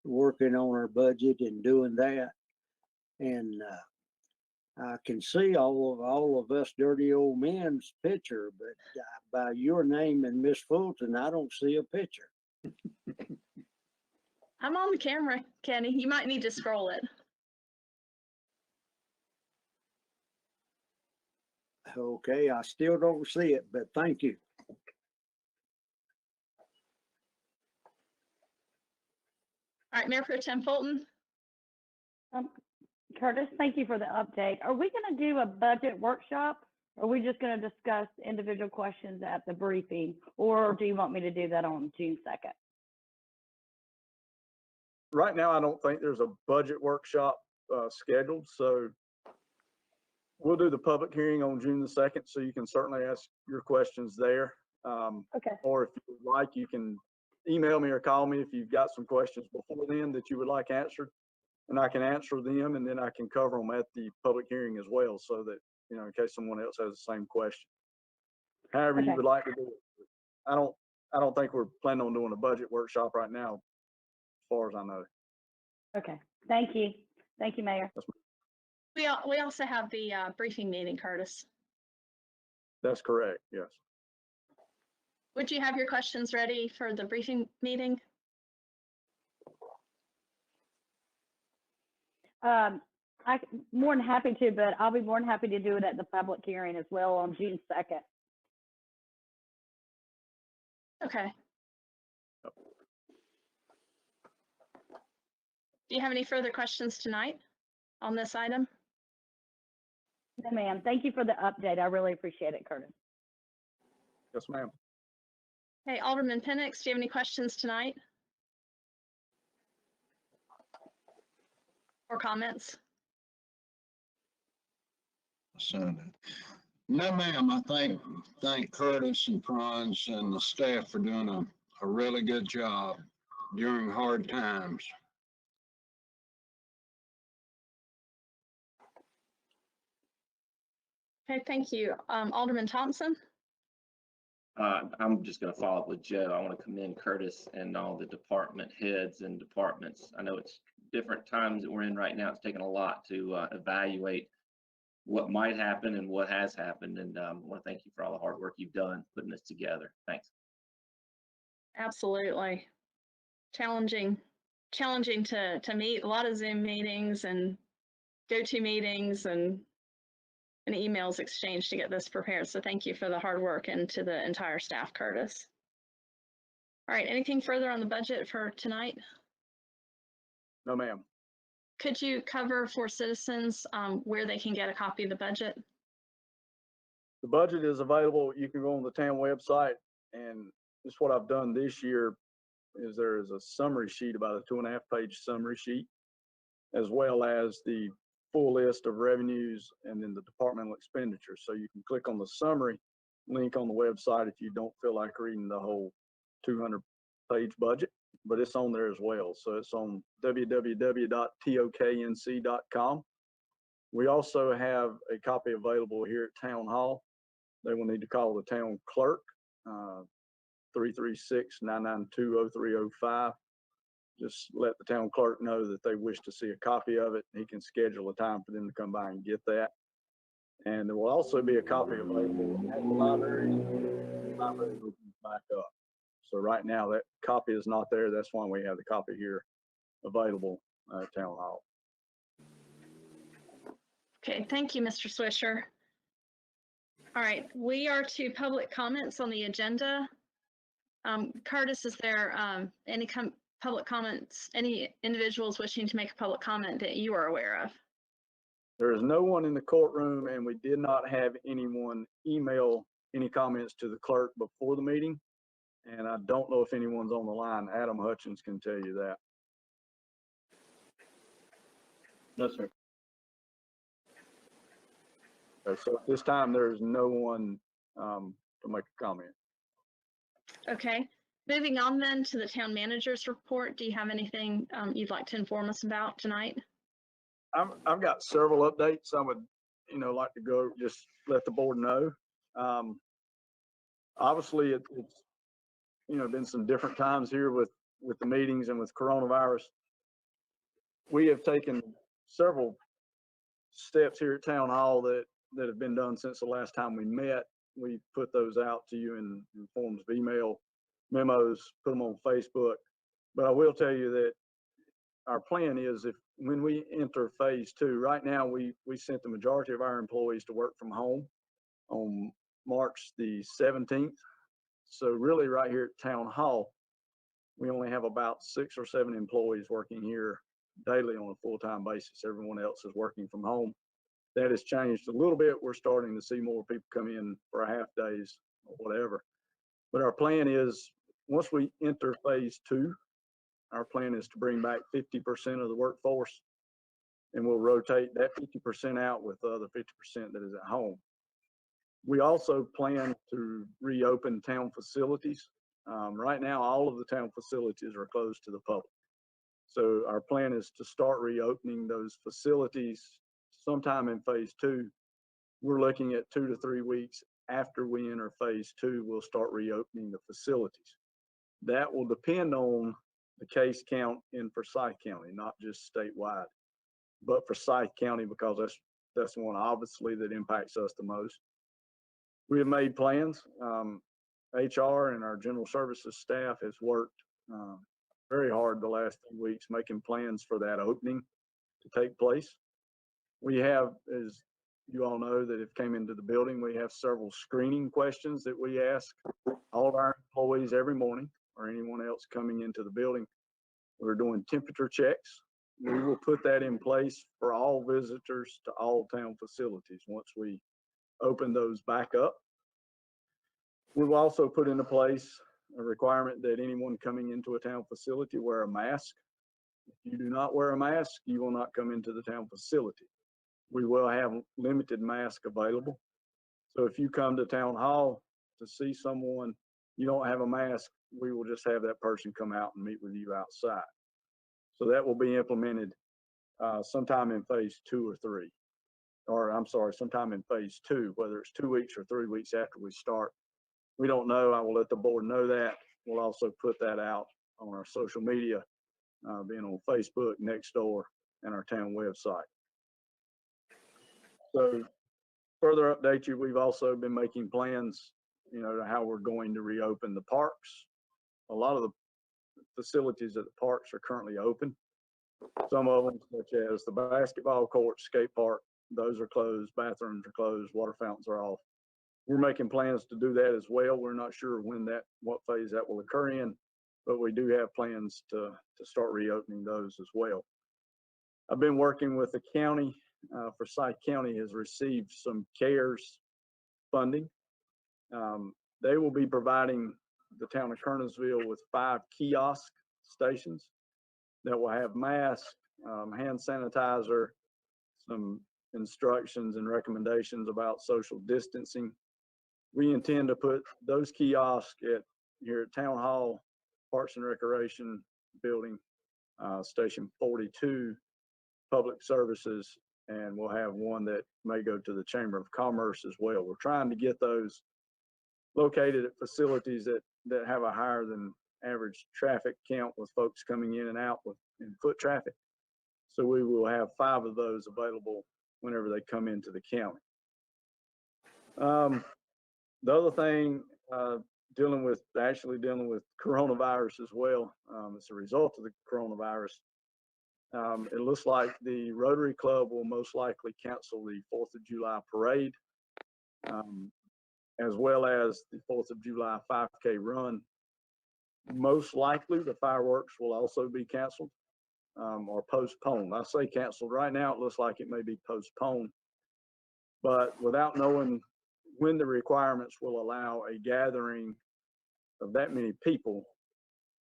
working on our budget and doing that. And I can see all of us dirty old men's picture, but by your name and Miss Fulton, I don't see a picture. I'm on the camera, Kenny. You might need to scroll it. Okay, I still don't see it, but thank you. All right, Mayor Pro Tem Fulton. Curtis, thank you for the update. Are we going to do a budget workshop? Or are we just going to discuss individual questions at the briefing? Or do you want me to do that on June 2nd? Right now, I don't think there's a budget workshop scheduled, so we'll do the public hearing on June the 2nd, so you can certainly ask your questions there. Okay. Or if you would like, you can email me or call me if you've got some questions before then that you would like answered, and I can answer them, and then I can cover them at the public hearing as well, so that, you know, in case someone else has the same question. However you would like to do it. I don't think we're planning on doing a budget workshop right now, as far as I know. Okay. Thank you. Thank you, Mayor. We also have the briefing meeting, Curtis. That's correct, yes. Would you have your questions ready for the briefing meeting? I'm more than happy to, but I'll be more than happy to do it at the public hearing as well on June 2nd. Okay. Do you have any further questions tonight on this item? No, ma'am. Thank you for the update. I really appreciate it, Curtis. Yes, ma'am. Hey, Alderman Tenants, do you have any questions tonight? Or comments? No, ma'am. I thank Curtis and Franz and the staff for doing a really good job during hard times. Okay, thank you. Alderman Thompson? I'm just going to follow up with Joe. I want to commend Curtis and all the department heads and departments. I know it's different times that we're in right now. It's taken a lot to evaluate what might happen and what has happened. And I want to thank you for all the hard work you've done putting this together. Thanks. Absolutely. Challenging to meet, a lot of Zoom meetings and go-to meetings and emails exchanged to get this prepared. So thank you for the hard work and to the entire staff, Curtis. All right, anything further on the budget for tonight? No, ma'am. Could you cover for citizens where they can get a copy of the budget? The budget is available. You can go on the town website, and it's what I've done this year. is there is a summary sheet, about a 2.5-page summary sheet, as well as the full list of revenues and then the departmental expenditures. So you can click on the summary link on the website if you don't feel like reading the whole 200-page budget, but it's on there as well. So it's on www.toknc.com. We also have a copy available here at Town Hall. They will need to call the town clerk, 336-992-0305. Just let the town clerk know that they wish to see a copy of it. He can schedule a time for them to come by and get that. And there will also be a copy available at the library. The library opens back up. So right now that copy is not there. That's why we have the copy here available at Town Hall. Okay, thank you, Mr. Swisher. All right, we are to public comments on the agenda. Curtis, is there any public comments, any individuals wishing to make a public comment that you are aware of? There is no one in the courtroom, and we did not have anyone email any comments to the clerk before the meeting. And I don't know if anyone's on the line. Adam Hutchins can tell you that. No, sir. Okay, so at this time, there's no one to make a comment. Okay, moving on then to the town manager's report. Do you have anything you'd like to inform us about tonight? I've got several updates I would, like to go just let the board know. Obviously, it's been some different times here with the meetings and with coronavirus. We have taken several steps here at Town Hall that have been done since the last time we met. We put those out to you in forms of email, memos, put them on Facebook. But I will tell you that our plan is when we enter phase 2, right now we sent the majority of our employees to work from home on March the 17th. So really right here at Town Hall, we only have about 6 or 7 employees working here daily on a full-time basis. Everyone else is working from home. That has changed a little bit. We're starting to see more people come in for half days or whatever. But our plan is, once we enter phase 2, our plan is to bring back 50% of the workforce, and we'll rotate that 50% out with the other 50% that is at home. We also plan to reopen town facilities. Right now, all of the town facilities are closed to the public. So our plan is to start reopening those facilities sometime in phase 2. We're looking at 2 to 3 weeks after we enter phase 2, we'll start reopening the facilities. That will depend on the case count in Forsyth County, not just statewide, but Forsyth County, because that's the one obviously that impacts us the most. We have made plans. HR and our general services staff has worked very hard the last few weeks making plans for that opening to take place. We have, as you all know that have came into the building, we have several screening questions that we ask all of our employees every morning, or anyone else coming into the building. We're doing temperature checks. We will put that in place for all visitors to all town facilities once we open those back up. We will also put into place a requirement that anyone coming into a town facility wear a mask. If you do not wear a mask, you will not come into the town facility. We will have limited masks available. So if you come to Town Hall to see someone, you don't have a mask, we will just have that person come out and meet with you outside. So that will be implemented sometime in phase 2 or 3, or I'm sorry, sometime in phase 2, whether it's 2 weeks or 3 weeks after we start. We don't know. I will let the board know that. We'll also put that out on our social media, being on Facebook, Nextdoor, and our town website. So further update you, we've also been making plans, to how we're going to reopen the parks. A lot of the facilities at the parks are currently open. Some of them, such as the basketball court, skate park, those are closed, bathrooms are closed, water fountains are off. We're making plans to do that as well. We're not sure what phase that will occur in, but we do have plans to start reopening those as well. I've been working with the county. Forsyth County has received some CARES funding. They will be providing the town of Kernersville with 5 kiosk stations that will have masks, hand sanitizer, some instructions and recommendations about social distancing. We intend to put those kiosks here at Town Hall, Parks and Recreation Building, Station 42, Public Services, and we'll have one that may go to the Chamber of Commerce as well. We're trying to get those located at facilities that have a higher than average traffic count with folks coming in and out in foot traffic. So we will have 5 of those available whenever they come into the county. The other thing, dealing with coronavirus as well, as a result of the coronavirus, it looks like the Rotary Club will most likely cancel the 4th of July parade, as well as the 4th of July 5K run. Most likely the fireworks will also be canceled or postponed. I say canceled. Right now it looks like it may be postponed, but without knowing when the requirements will allow a gathering of that many people,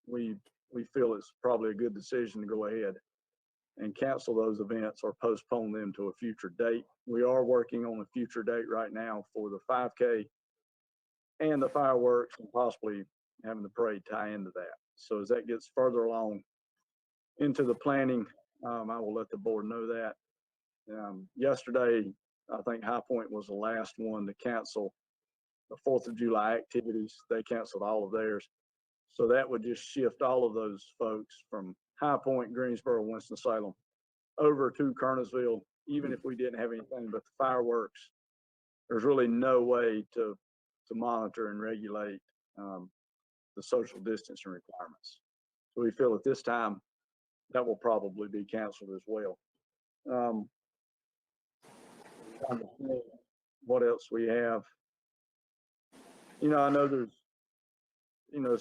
we feel it's probably a good decision to go ahead and cancel those events or postpone them to a future date. We are working on a future date right now for the 5K and the fireworks, and possibly having the parade tie into that. So as that gets further along into the planning, I will let the board know that. Yesterday, I think High Point was the last one to cancel the 4th of July activities. They canceled all of theirs. So that would just shift all of those folks from High Point, Greensboro, Winston-Salem over to Kernersville. Even if we didn't have anything but the fireworks, there's really no way to monitor and regulate the social distancing requirements. So we feel at this time that will probably be canceled as well. What else we have? I know there's,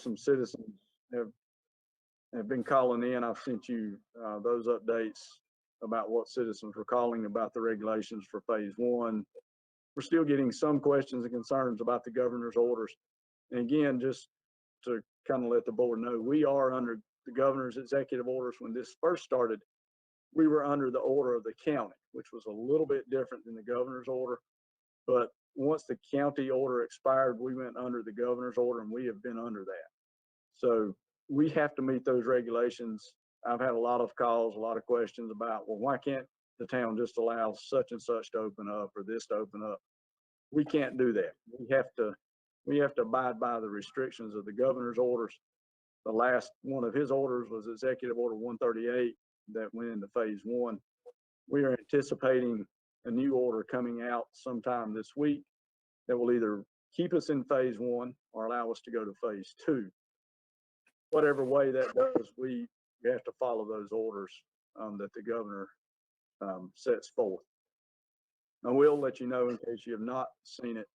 some citizens have been calling in. I've sent you those updates about what citizens were calling about the regulations for phase 1. We're still getting some questions and concerns about the governor's orders. And again, just to kind of let the board know, we are under the governor's executive orders. When this first started, we were under the order of the county, which was a little bit different than the governor's order. But once the county order expired, we went under the governor's order, and we have been under that. So we have to meet those regulations. I've had a lot of calls, a lot of questions about, well, why can't the town just allow such and such to open up or this to open up? We can't do that. We have to abide by the restrictions of the governor's orders. The last one of his orders was Executive Order 138 that went into phase 1. We are anticipating a new order coming out sometime this week that will either keep us in phase 1 or allow us to go to phase 2. Whatever way that goes, we have to follow those orders that the governor sets forth. I will let you know, in case you have not seen it,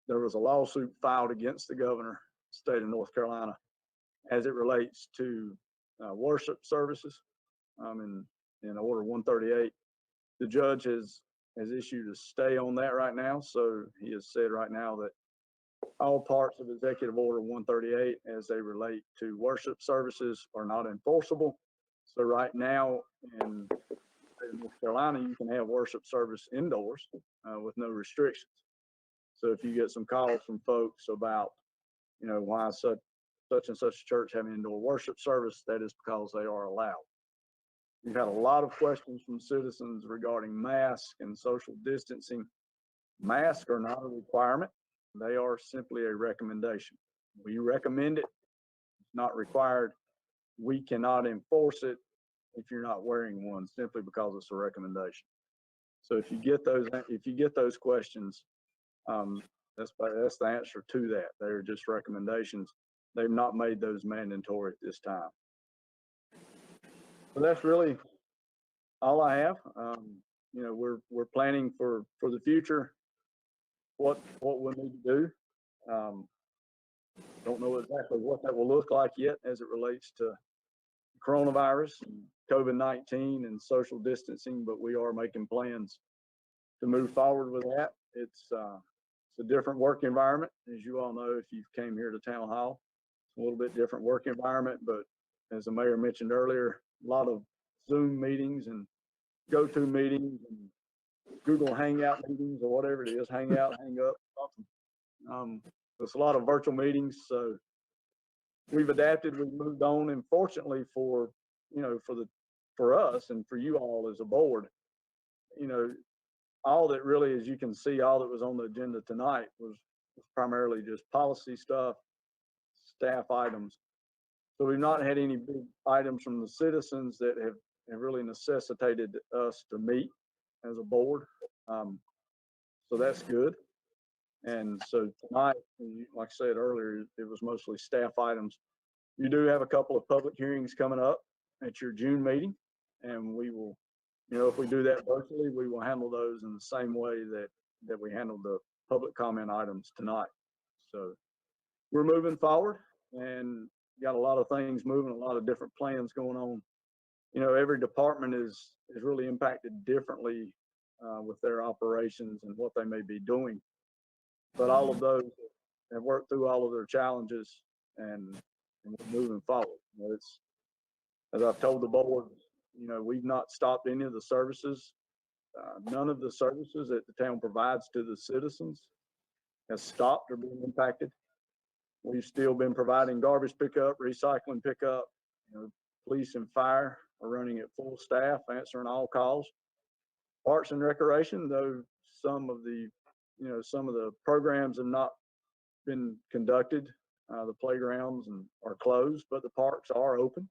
there was a lawsuit filed against the governor, state of North Carolina, as it relates to worship services in Order 138. The judge has issued a stay on that right now. So he has said right now that all parts of Executive Order 138 as they relate to worship services are not enforceable. So right now in North Carolina, you can have worship service indoors with no restrictions. So if you get some calls from folks about, why such and such church have an indoor worship service, that is because they are allowed. We've had a lot of questions from citizens regarding masks and social distancing. Masks are not a requirement. They are simply a recommendation. We recommend it. It's not required. We cannot enforce it if you're not wearing one, simply because it's a recommendation. So if you get those questions, that's the answer to that. They're just recommendations. They've not made those mandatory at this time. So that's really all I have. We're planning for the future. What we'll need to do. Don't know exactly what that will look like yet as it relates to coronavirus and COVID-19 and social distancing, but we are making plans to move forward with that. It's It's a different work environment, as you all know, if you came here to town hall. It's a little bit different work environment, but as the mayor mentioned earlier, a lot of Zoom meetings and go-to meetings and Google Hangout meetings or whatever it is, Hangout, Hang Up, something. There's a lot of virtual meetings, so we've adapted, we've moved on, and fortunately for, for us and for you all as a board, all that really, as you can see, all that was on the agenda tonight was primarily just policy stuff, staff items. So we've not had any big items from the citizens that have really necessitated us to meet as a board. So that's good. And so tonight, like I said earlier, it was mostly staff items. You do have a couple of public hearings coming up at your June meeting, and we will, if we do that virtually, we will handle those in the same way that we handled the public comment items tonight. So we're moving forward and got a lot of things moving, a lot of different plans going on. Every department is really impacted differently with their operations and what they may be doing. But all of those have worked through all of their challenges and we're moving forward. It's, as I've told the board, we've not stopped any of the services. None of the services that the town provides to the citizens has stopped or been impacted. We've still been providing garbage pickup, recycling pickup. Police and fire are running at full staff, answering all calls. Parks and Recreation, though some of the programs have not been conducted, the playgrounds are closed, but the parks are open.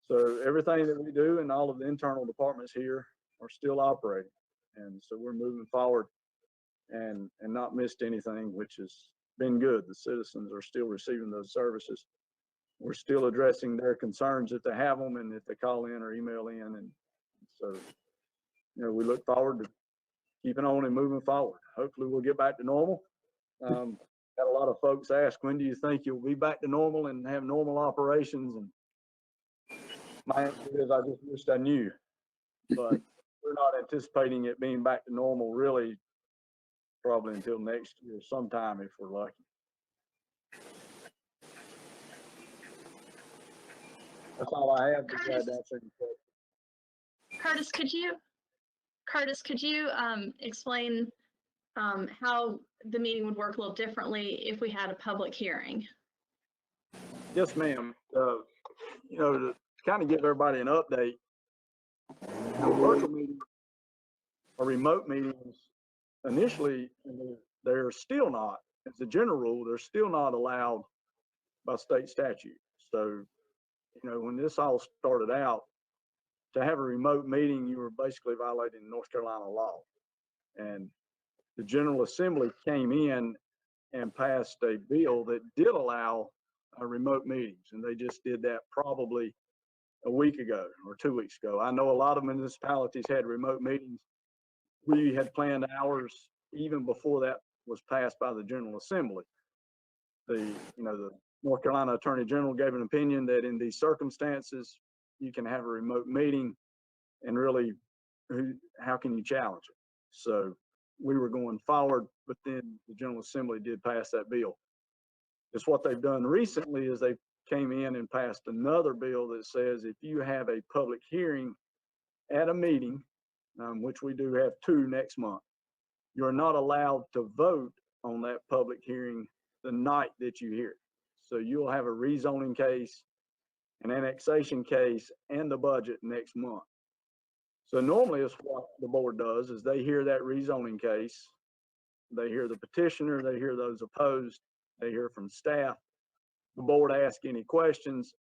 So everything that we do and all of the internal departments here are still operating. And so we're moving forward and not missed anything, which has been good. The citizens are still receiving those services. We're still addressing their concerns if they have them and if they call in or email in. And so, we look forward to keeping on and moving forward. Hopefully we'll get back to normal. Got a lot of folks ask, when do you think you'll be back to normal and have normal operations? And my answer is, I just wished I knew, but we're not anticipating it being back to normal really probably until next year sometime if we're lucky. That's all I have. Curtis, could you explain how the meeting would work a little differently if we had a public hearing? Yes, ma'am. To kind of give everybody an update, virtual meetings or remote meetings, initially, they're still not, as a general rule, they're still not allowed by state statute. So, when this all started out, to have a remote meeting, you were basically violating North Carolina law. And the General Assembly came in and passed a bill that did allow remote meetings. And they just did that probably a week ago or 2 weeks ago. I know a lot of municipalities had remote meetings. We had planned ours even before that was passed by the General Assembly. The North Carolina Attorney General gave an opinion that in these circumstances, you can have a remote meeting and really, how can you challenge it? So we were going forward, but then the General Assembly did pass that bill. It's what they've done recently is they came in and passed another bill that says if you have a public hearing at a meeting, which we do have 2 next month, you're not allowed to vote on that public hearing the night that you hear it. So you'll have a rezoning case, an annexation case, and the budget next month. So normally it's what the board does is they hear that rezoning case, they hear the petitioner, they hear those opposed, they hear from staff, the board asks any questions,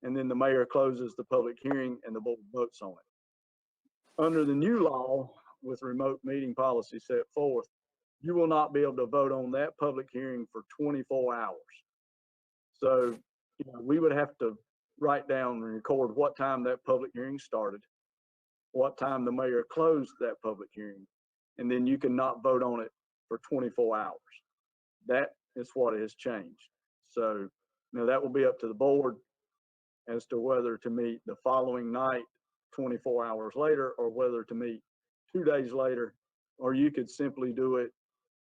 and then the mayor closes the public hearing and the board votes on it. Under the new law with remote meeting policy set forth, you will not be able to vote on that public hearing for 24 hours. So, we would have to write down and record what time that public hearing started, what time the mayor closed that public hearing, and then you cannot vote on it for 24 hours. That is what has changed. So, that will be up to the board as to whether to meet the following night, 24 hours later, or whether to meet 2 days later, or you could simply do it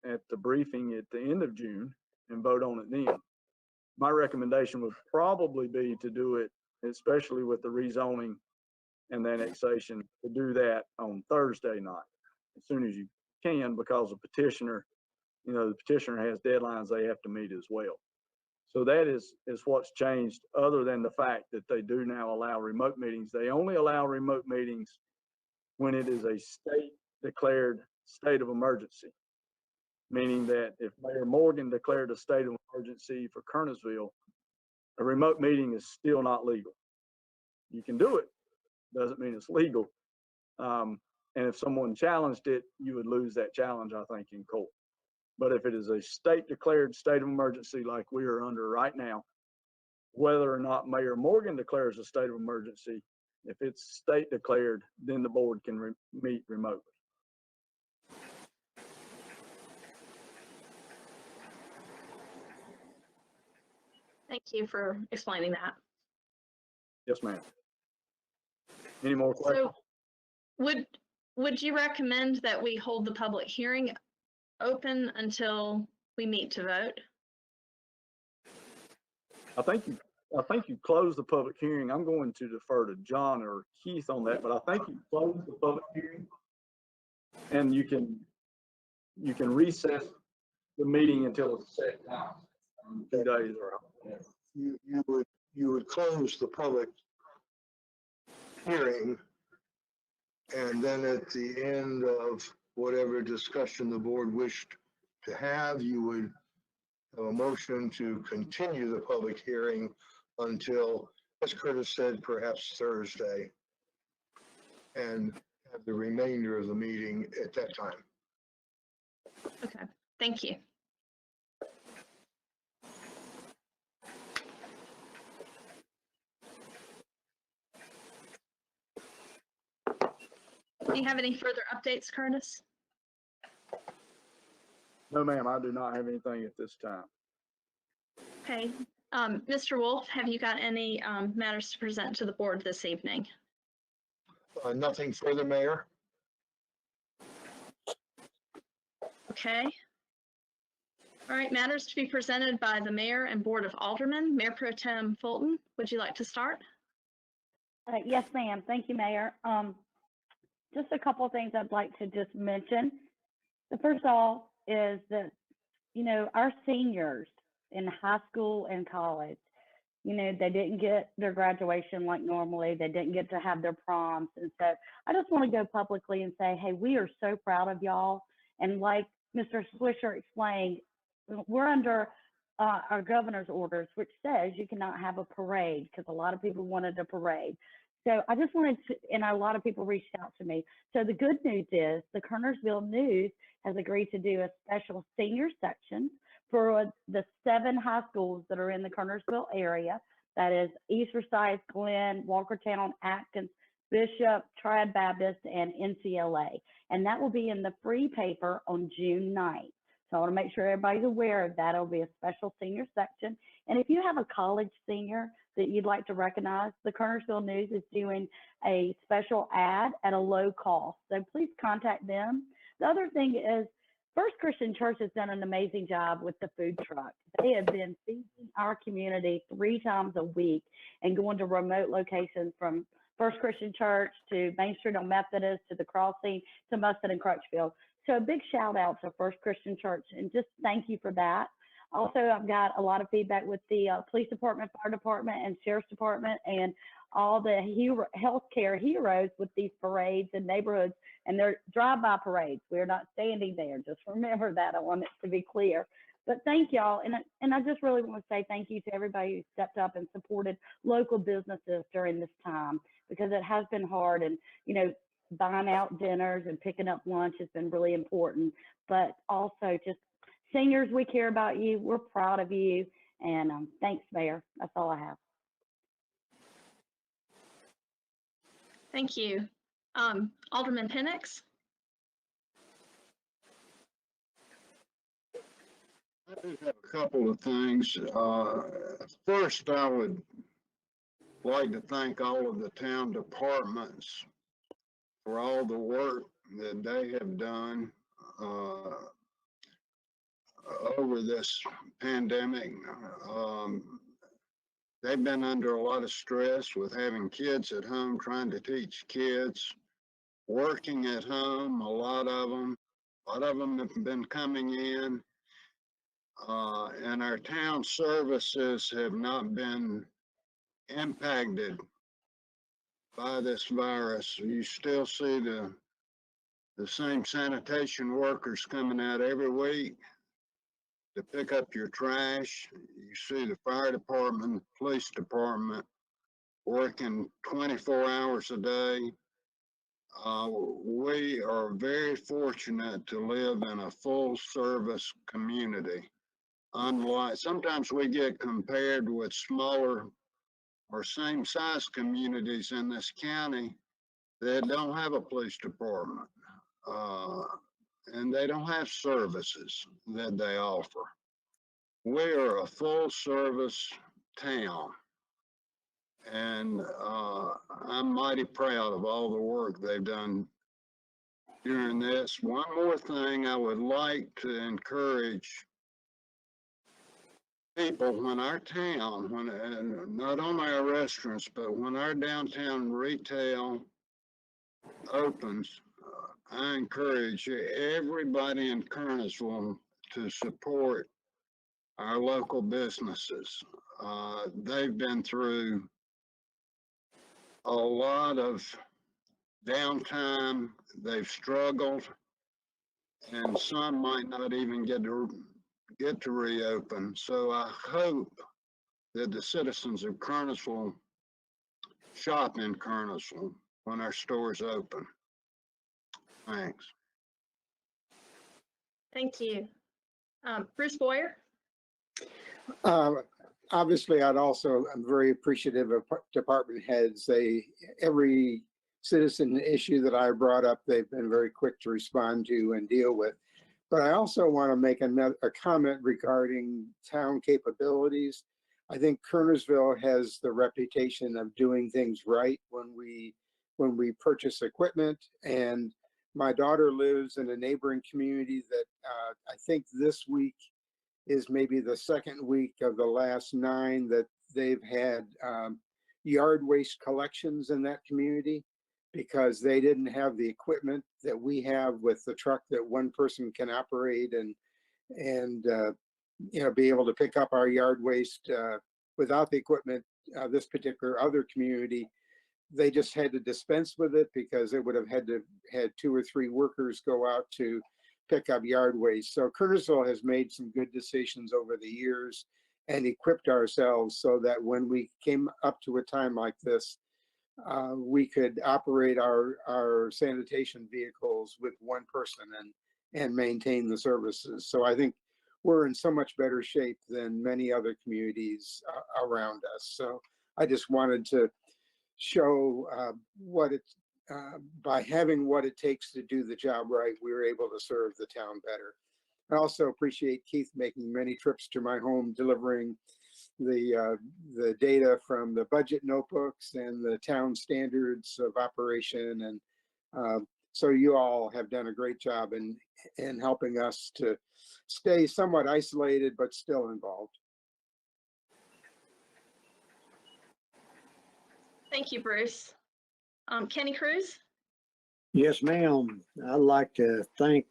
at the briefing at the end of June and vote on it then. My recommendation would probably be to do it, especially with the rezoning and the annexation, to do that on Thursday night, as soon as you can, because the petitioner, the petitioner has deadlines they have to meet as well. So that is what's changed, other than the fact that they do now allow remote meetings. They only allow remote meetings when it is a state declared state of emergency, meaning that if Mayor Morgan declared a state of emergency for Kernersville, a remote meeting is still not legal. You can do it, doesn't mean it's legal. And if someone challenged it, you would lose that challenge, I think, in court. But if it is a state declared state of emergency like we are under right now, whether or not Mayor Morgan declares a state of emergency, if it's state declared, then the board can meet remotely. Thank you for explaining that. Yes, ma'am. Any more questions? So would you recommend that we hold the public hearing open until we meet to vote? I think you close the public hearing. I'm going to defer to John or Keith on that, but I think you close the public hearing and you can recess the meeting until it's set time. 2 days or You would close the public hearing, and then at the end of whatever discussion the board wished to have, you would have a motion to continue the public hearing until, as Curtis said, perhaps Thursday, and have the remainder of the meeting at that time. Okay, thank you. Do you have any further updates, Curtis? no, ma'am, I do not have anything at this time. Okay, Mr. Wolf, have you got any matters to present to the board this evening? Nothing further, Mayor. Okay. All right, matters to be presented by the mayor and board of aldermen. Mayor Pro Tem Fulton, would you like to start? Yes, ma'am. Thank you, Mayor. Just a couple of things I'd like to just mention. The first of all is that, our seniors in high school and college, they didn't get their graduation like normally. They didn't get to have their proms. And so I just want to go publicly and say, hey, we are so proud of y'all. And like Mr. Swisher explained, we're under our governor's orders, which says you cannot have a parade, because a lot of people wanted a parade. So I just wanted to, and a lot of people reached out to me. So the good news is the Kernersville News has agreed to do a special senior section for the 7 high schools that are in the Kernersville area. That is East Forsyth, Glenn, Walkertown, Atkins, Bishop, Triad Baptist, and NCLA. And that will be in the free paper on June 9th. So I want to make sure everybody's aware of that. It'll be a special senior section. And if you have a college senior that you'd like to recognize, the Kernersville News is doing a special ad at a low cost. So please contact them. The other thing is First Christian Church has done an amazing job with the food truck. They have been feeding our community 3 times a week and going to remote locations from First Christian Church to Main Street on Methodist to the Crossing to Mustard and Crutchfield. So a big shout out to First Christian Church, and just thank you for that. Also, I've got a lot of feedback with the police department, fire department, and sheriff's department, and all the healthcare heroes with these parades and neighborhoods and their drive-by parades. We're not standing there. Just remember that. I want it to be clear. But thank y'all. And I just really want to say thank you to everybody who stepped up and supported local businesses during this time, because it has been hard. And, buying out dinners and picking up lunch has been really important. But also just seniors, we care about you. We're proud of you. And thanks, Mayor. That's all I have. Thank you. Alderman Tenants? I do have a couple of things. First, I would like to thank all of the town departments for all the work that they have done. over this pandemic. They've been under a lot of stress with having kids at home, trying to teach kids, working at home, a lot of them have been coming in. And our town services have not been impacted by this virus. You still see the same sanitation workers coming out every week to pick up your trash. You see the fire department, police department working 24 hours a day. We are very fortunate to live in a full service community. Unlike, sometimes we get compared with smaller or same size communities in this county that don't have a police department. And they don't have services that they offer. We are a full service town. And I'm mighty proud of all the work they've done during this. One more thing I would like to encourage people, when our town, not only our restaurants, but when our downtown retail opens, I encourage everybody in Kernersville to support our local businesses. They've been through a lot of downtime. They've struggled, and some might not even get to reopen. So I hope that the citizens of Kernersville shop in Kernersville when our stores open. Thanks. Thank you. Bruce Boyer? Obviously, I'm very appreciative of department heads. Every citizen issue that I brought up, they've been very quick to respond to and deal with. But I also want to make a comment regarding town capabilities. I think Kernersville has the reputation of doing things right when we purchase equipment. And my daughter lives in a neighboring community that I think this week is maybe the second week of the last 9 that they've had yard waste collections in that community, because they didn't have the equipment that we have with the truck that one person can operate and be able to pick up our yard waste without the equipment. This particular other community, they just had to dispense with it because they would have had 2 or 3 workers go out to pick up yard waste. So Kernersville has made some good decisions over the years and equipped ourselves so that when we came up to a time like this, we could operate our sanitation vehicles with one person and maintain the services. So I think we're in so much better shape than many other communities around us. So I just wanted to show by having what it takes to do the job right, we were able to serve the town better. I also appreciate Keith making many trips to my home, delivering the data from the budget notebooks and the town standards of operation. And so you all have done a great job in helping us to stay somewhat isolated, but still involved. Thank you, Bruce. Kenny Cruz? Yes, ma'am. I'd like to thank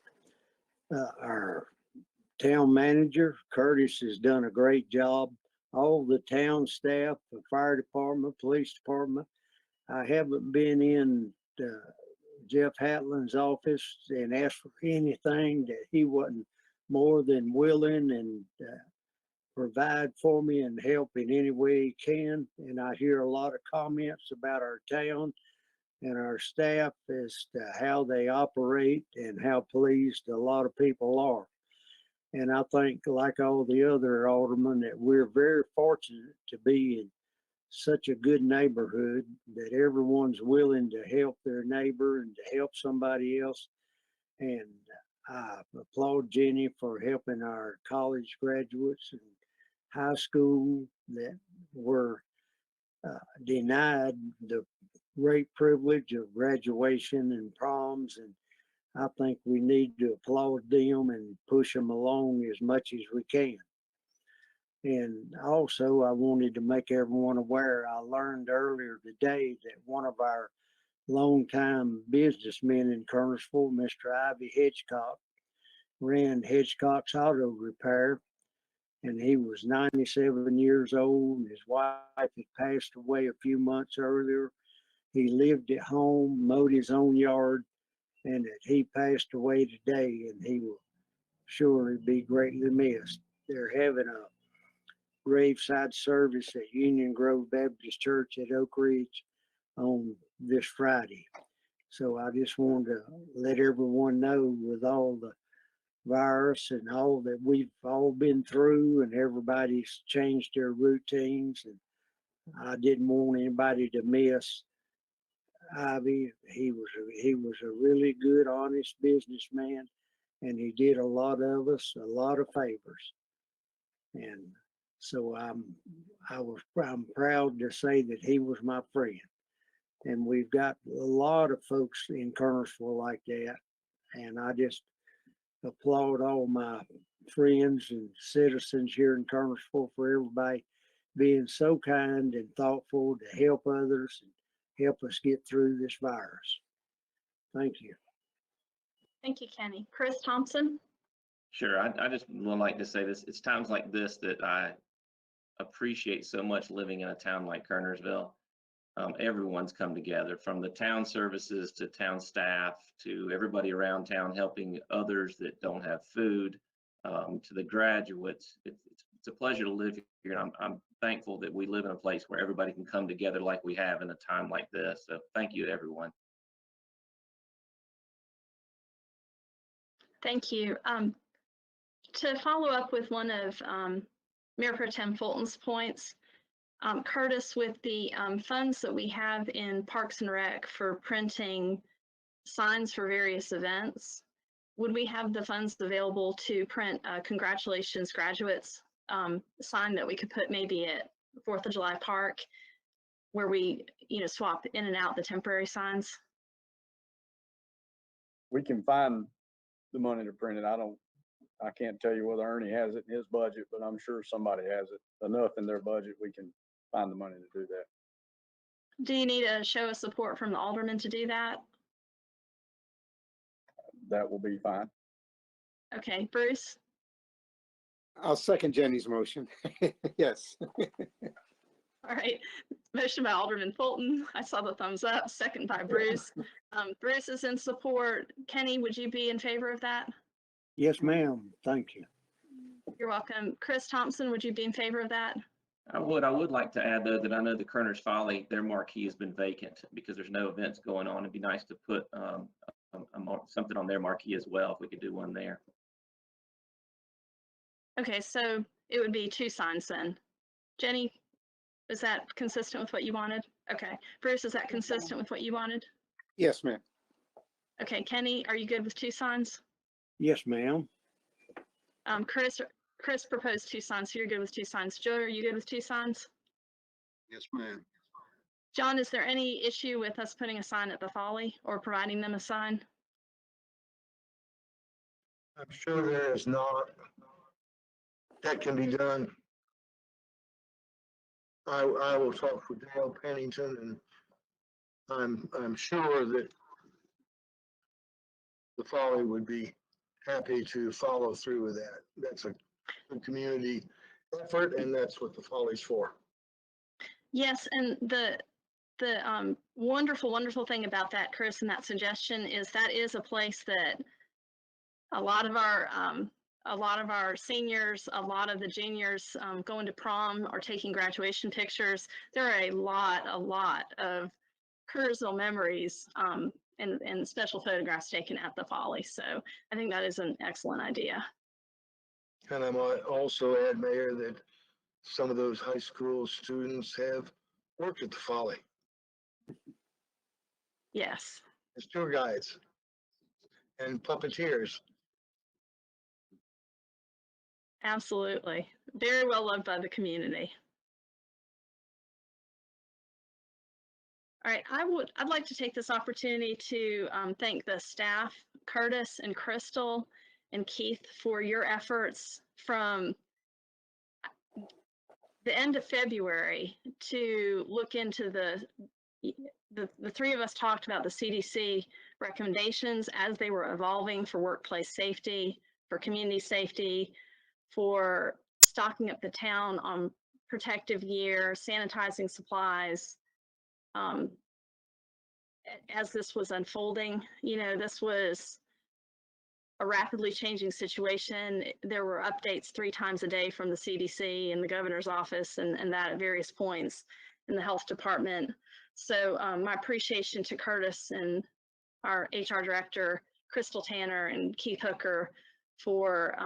our town manager. Curtis has done a great job. All the town staff, the fire department, police department. I haven't been in Jeff Hatlin's office and asked for anything that he wasn't more than willing and provide for me and help in any way he can. And I hear a lot of comments about our town and our staff as to how they operate and how pleased a lot of people are. And I think, like all the other aldermen, that we're very fortunate to be in such a good neighborhood that everyone's willing to help their neighbor and to help somebody else. And I applaud Jenny for helping our college graduates and high school that were denied the great privilege of graduation and proms. And I think we need to applaud them and push them along as much as we can. And also, I wanted to make everyone aware, I learned earlier today that one of our longtime businessmen in Kernersville, Mr. Ivy Hitchcock, ran Hitchcock's Auto Repair, and he was 97 years old, and his wife had passed away a few months earlier. He lived at home, mowed his own yard, and that he passed away today, and he will surely be greatly missed. They're having a graveside service at Union Grove Baptist Church at Oak Ridge on this Friday. So I just wanted to let everyone know, with all the virus and all that we've all been through, and everybody's changed their routines, and I didn't want anybody to miss Ivy. He was a really good, honest businessman, and he did a lot of us a lot of favors. And so I'm proud to say that he was my friend. And we've got a lot of folks in Kernersville like that. And I just applaud all my friends and citizens here in Kernersville for everybody being so kind and thoughtful to help others and help us get through this virus. Thank you. Thank you, Kenny. Chris Thompson? Sure, I just would like to say this. It's times like this that I appreciate so much living in a town like Kernersville. Everyone's come together, from the town services to town staff to everybody around town helping others that don't have food, to the graduates. It's a pleasure to live here, and I'm thankful that we live in a place where everybody can come together like we have in a time like this. So thank you to everyone. Thank you. To follow up with one of Mayor Pro Tem Fulton's points, Curtis, with the funds that we have in Parks and Rec for printing signs for various events, would we have the funds available to print congratulations graduates sign that we could put maybe at 4th of July Park, where we, swap in and out the temporary signs? We can find the money to print it. I can't tell you whether Ernie has it in his budget, but I'm sure somebody has it enough in their budget. We can find the money to do that. Do you need a show of support from the aldermen to do that? That will be fine. Okay, Bruce? I'll second Jenny's motion. Yes. All right, motion by Alderman Fulton. I saw the thumbs up, second by Bruce. Bruce is in support. Kenny, would you be in favor of that? Yes, ma'am. Thank you. You're welcome. Chris Thompson, would you be in favor of that? I would like to add, though, that I know the Kerner's Folly, their marquee has been vacant because there's no events going on. It'd be nice to put something on their marquee as well, if we could do one there. Okay, so it would be 2 signs then. Jenny, is that consistent with what you wanted? Okay. Bruce, is that consistent with what you wanted? Yes, ma'am. Okay, Kenny, are you good with 2 signs? Yes, ma'am. Chris proposed 2 signs, so you're good with 2 signs. Joe, are you good with 2 signs? Yes, ma'am. John, is there any issue with us putting a sign at the Folly or providing them a sign? I'm sure there is not. That can be done. I will talk with Dale Pennington, and I'm sure that the Folly would be happy to follow through with that. That's a good community effort, and that's what the Folly's for. Yes, and the wonderful, wonderful thing about that, Chris, and that suggestion is that is a place that a lot of our seniors, a lot of the juniors going to prom or taking graduation pictures. There are a lot of Kernersville memories and special photographs taken at the Folly. So I think that is an excellent idea. And I might also add, Mayor, that some of those high school students have worked at the Folly Yes. as tour guides and puppeteers. Absolutely. Very well loved by the community. All right, I'd like to take this opportunity to thank the staff Curtis and Crystal and Keith for your efforts from the end of February to look into the three of us talked about the CDC recommendations as they were evolving for workplace safety, for community safety, for stocking up the town on protective gear, sanitizing supplies. As this was unfolding, you know, this was a rapidly changing situation. There were updates 3 times a day from the CDC and the governor's office and that at various points in the health department. So my appreciation to Curtis and our HR director, Crystal Tanner and Keith Hooker for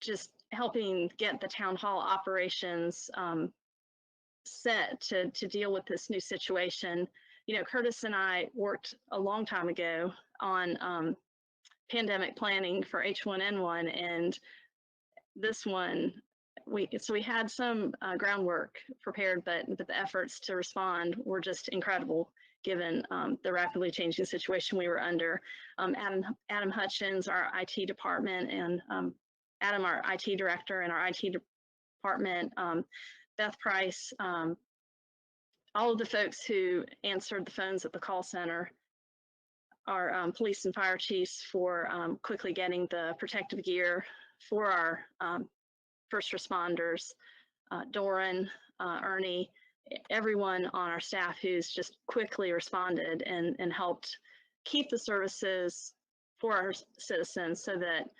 just helping get the town hall operations set to deal with this new situation. You know, Curtis and I worked a long time ago on pandemic planning for H1N1, and this one, we had some groundwork prepared, but the efforts to respond were just incredible given the rapidly changing situation we were under. Adam Hutchins, our IT department, and Adam, our IT director, and our IT department, Beth Price, all of the folks who answered the phones at the call center, our police and fire chiefs for quickly getting the protective gear for our first responders, Doran, Ernie, everyone on our staff who's just quickly responded and helped keep the services for our citizens so that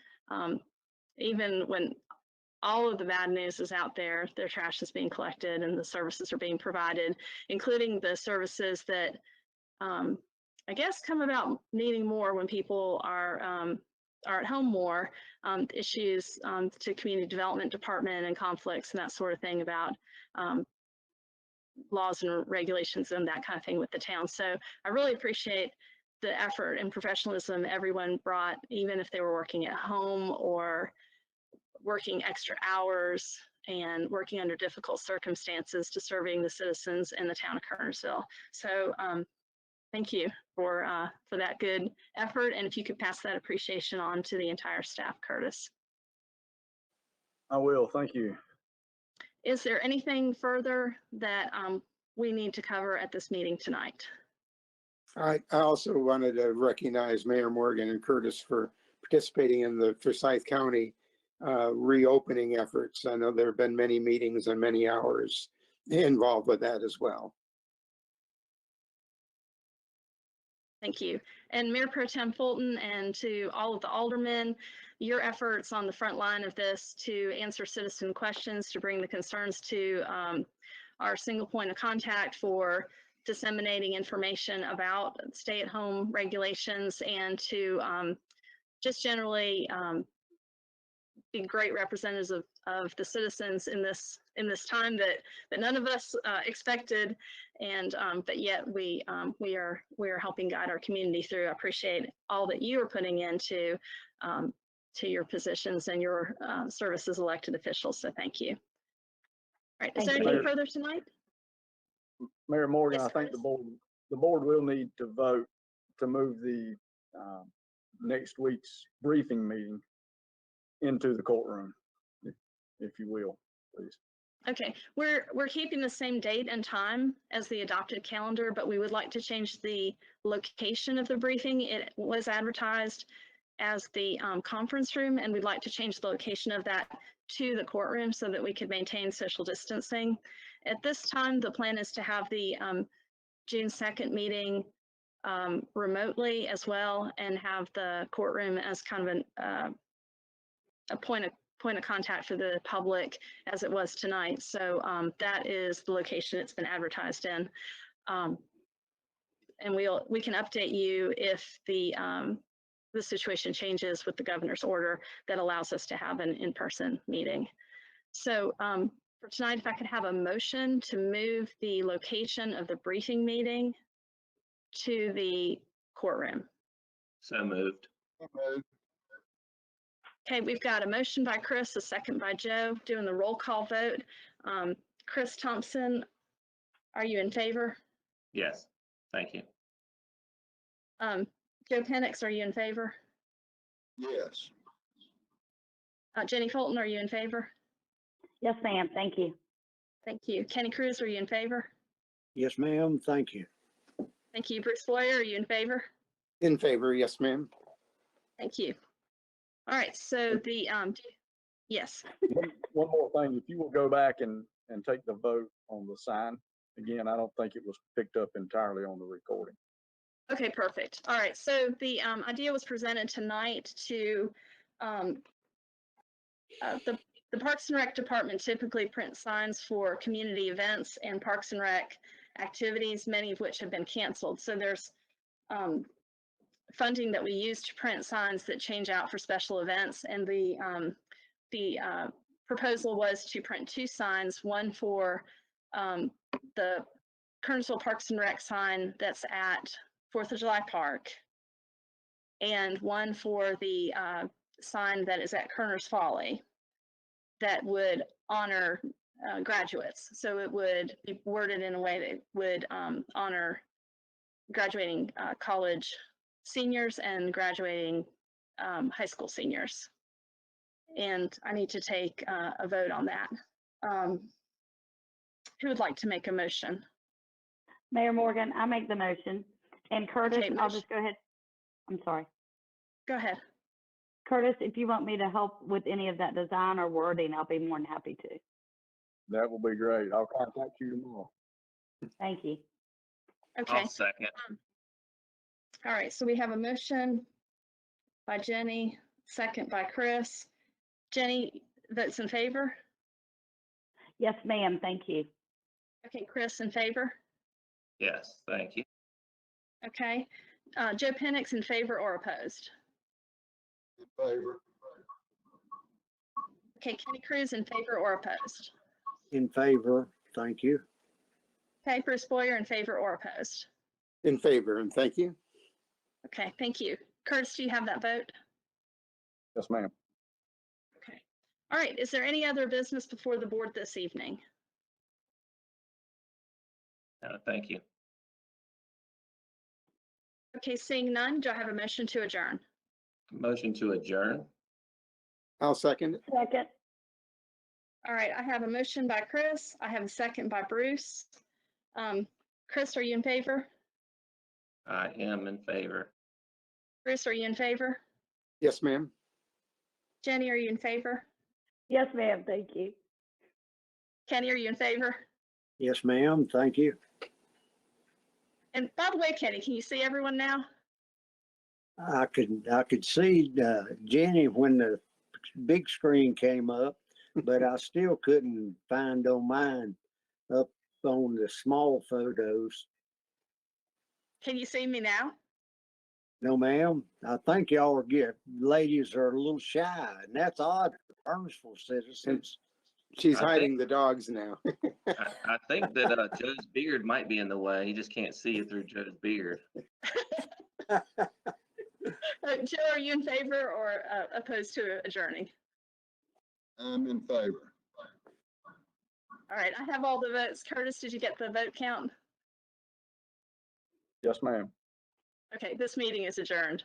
even when all of the bad news is out there, their trash is being collected and the services are being provided, including the services that I guess come about needing more when people are at home more, issues to community development department and conflicts and that sort of thing about laws and regulations and that kind of thing with the town. So I really appreciate the effort and professionalism everyone brought, even if they were working at home or working extra hours and working under difficult circumstances to serving the citizens in the town of Kernersville. So thank you for that good effort. And if you could pass that appreciation on to the entire staff, Curtis. I will, thank you. Is there anything further that we need to cover at this meeting tonight? I also wanted to recognize Mayor Morgan and Curtis for participating in the Forsyth County reopening efforts. I know there have been many meetings and many hours involved with that as well. Thank you. And Mayor Pro Tem Fulton and to all of the aldermen, your efforts on the front line of this to answer citizen questions, to bring the concerns to our single point of contact for disseminating information about stay-at-home regulations and to just generally be great representatives of the citizens in this time that none of us expected, and but yet we are helping guide our community through. I appreciate all that you are putting into to your positions and your service as elected officials. So thank you. All right, is there anything further tonight? Mayor Morgan, Yes, I think Curtis. the board will need to vote to move the next week's briefing meeting into the courtroom, if you will, please. Okay, we're keeping the same date and time as the adopted calendar, but we would like to change the location of the briefing. It was advertised as the conference room, and we'd like to change the location of that to the courtroom so that we could maintain social distancing. At this time, the plan is to have the June 2nd meeting remotely as well, and have the courtroom as kind of a point of contact for the public as it was tonight. So that is the location it's been advertised in. And we can update you if the situation changes with the governor's order that allows us to have an in-person meeting. So for tonight, if I could have a motion to move the location of the briefing meeting to the courtroom. So moved. Okay, we've got a motion by Chris, a second by Joe, doing the roll call vote. Chris Thompson, are you in favor? Yes, thank you. Joe Penix, are you in favor? Yes. Jenny Fulton, are you in favor? Yes, ma'am. Thank you. Thank you. Kenny Cruz, are you in favor? Yes, ma'am. Thank you. Thank you. Bruce Boyer, are you in favor? In favor, yes, ma'am. Thank you. All right, so the, yes, One more thing, if you will go back and take the vote on the sign, again, I don't think it was picked up entirely on the recording. okay, perfect. All right, so the idea was presented tonight to the Parks and Rec Department typically prints signs for community events and Parks and Rec activities, many of which have been canceled. So there's funding that we use to print signs that change out for special events, and the proposal was to print 2 signs, one for the Kernersville Parks and Rec sign that's at 4th of July Park, and one for the sign that is at Kerner's Folly that would honor graduates. So it would be worded in a way that would honor graduating college seniors and graduating high school seniors. And I need to take a vote on that. Who would like to make a motion? Mayor Morgan, I make the motion. And Curtis, Okay, I'll motion. just go ahead. I'm sorry. Go ahead. Curtis, if you want me to help with any of that design or wording, I'll be more than happy to. That will be great. I'll contact you tomorrow. Thank you. Okay. I'll second. All right, so we have a motion by Jenny, second by Chris. Jenny votes in favor. Yes, ma'am. Thank you. Okay, Chris in favor. Yes, thank you. Okay. Joe Penix in favor or opposed? In favor. Okay, Kenny Cruz in favor or opposed? In favor, thank you. Okay, Bruce Boyer in favor or opposed? In favor, and thank you. Okay, thank you. Curtis, do you have that vote? Yes, ma'am. Okay. All right, is there any other business before the board this evening? Thank you. Okay, seeing none, do I have a motion to adjourn? Motion to adjourn. I'll second it. Second. All right, I have a motion by Chris. I have a second by Bruce. Chris, are you in favor? I am in favor. Bruce, are you in favor? Yes, ma'am. Jenny, are you in favor? Yes, ma'am. Thank you. Kenny, are you in favor? Yes, ma'am. Thank you. And by the way, Kenny, can you see everyone now? I could see Jenny when the big screen came up, but I still couldn't find on mine up on the small photos. Can you see me now? No, ma'am. I think y'all ladies are a little shy, and that's odd for Kernersville citizens. She's I hiding the dogs now. I think that Joe's beard might be in the way. He just can't see it through Joe's beard. Joe, are you in favor or opposed to adjourning? I'm in favor. All right, I have all the votes. Curtis, did you get the vote count? Yes, ma'am. Okay, this meeting is adjourned.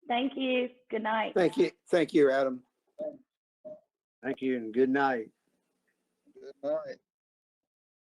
Thank you. Good night. Thank you. Thank you, Adam. Thank you, and good night. Good night.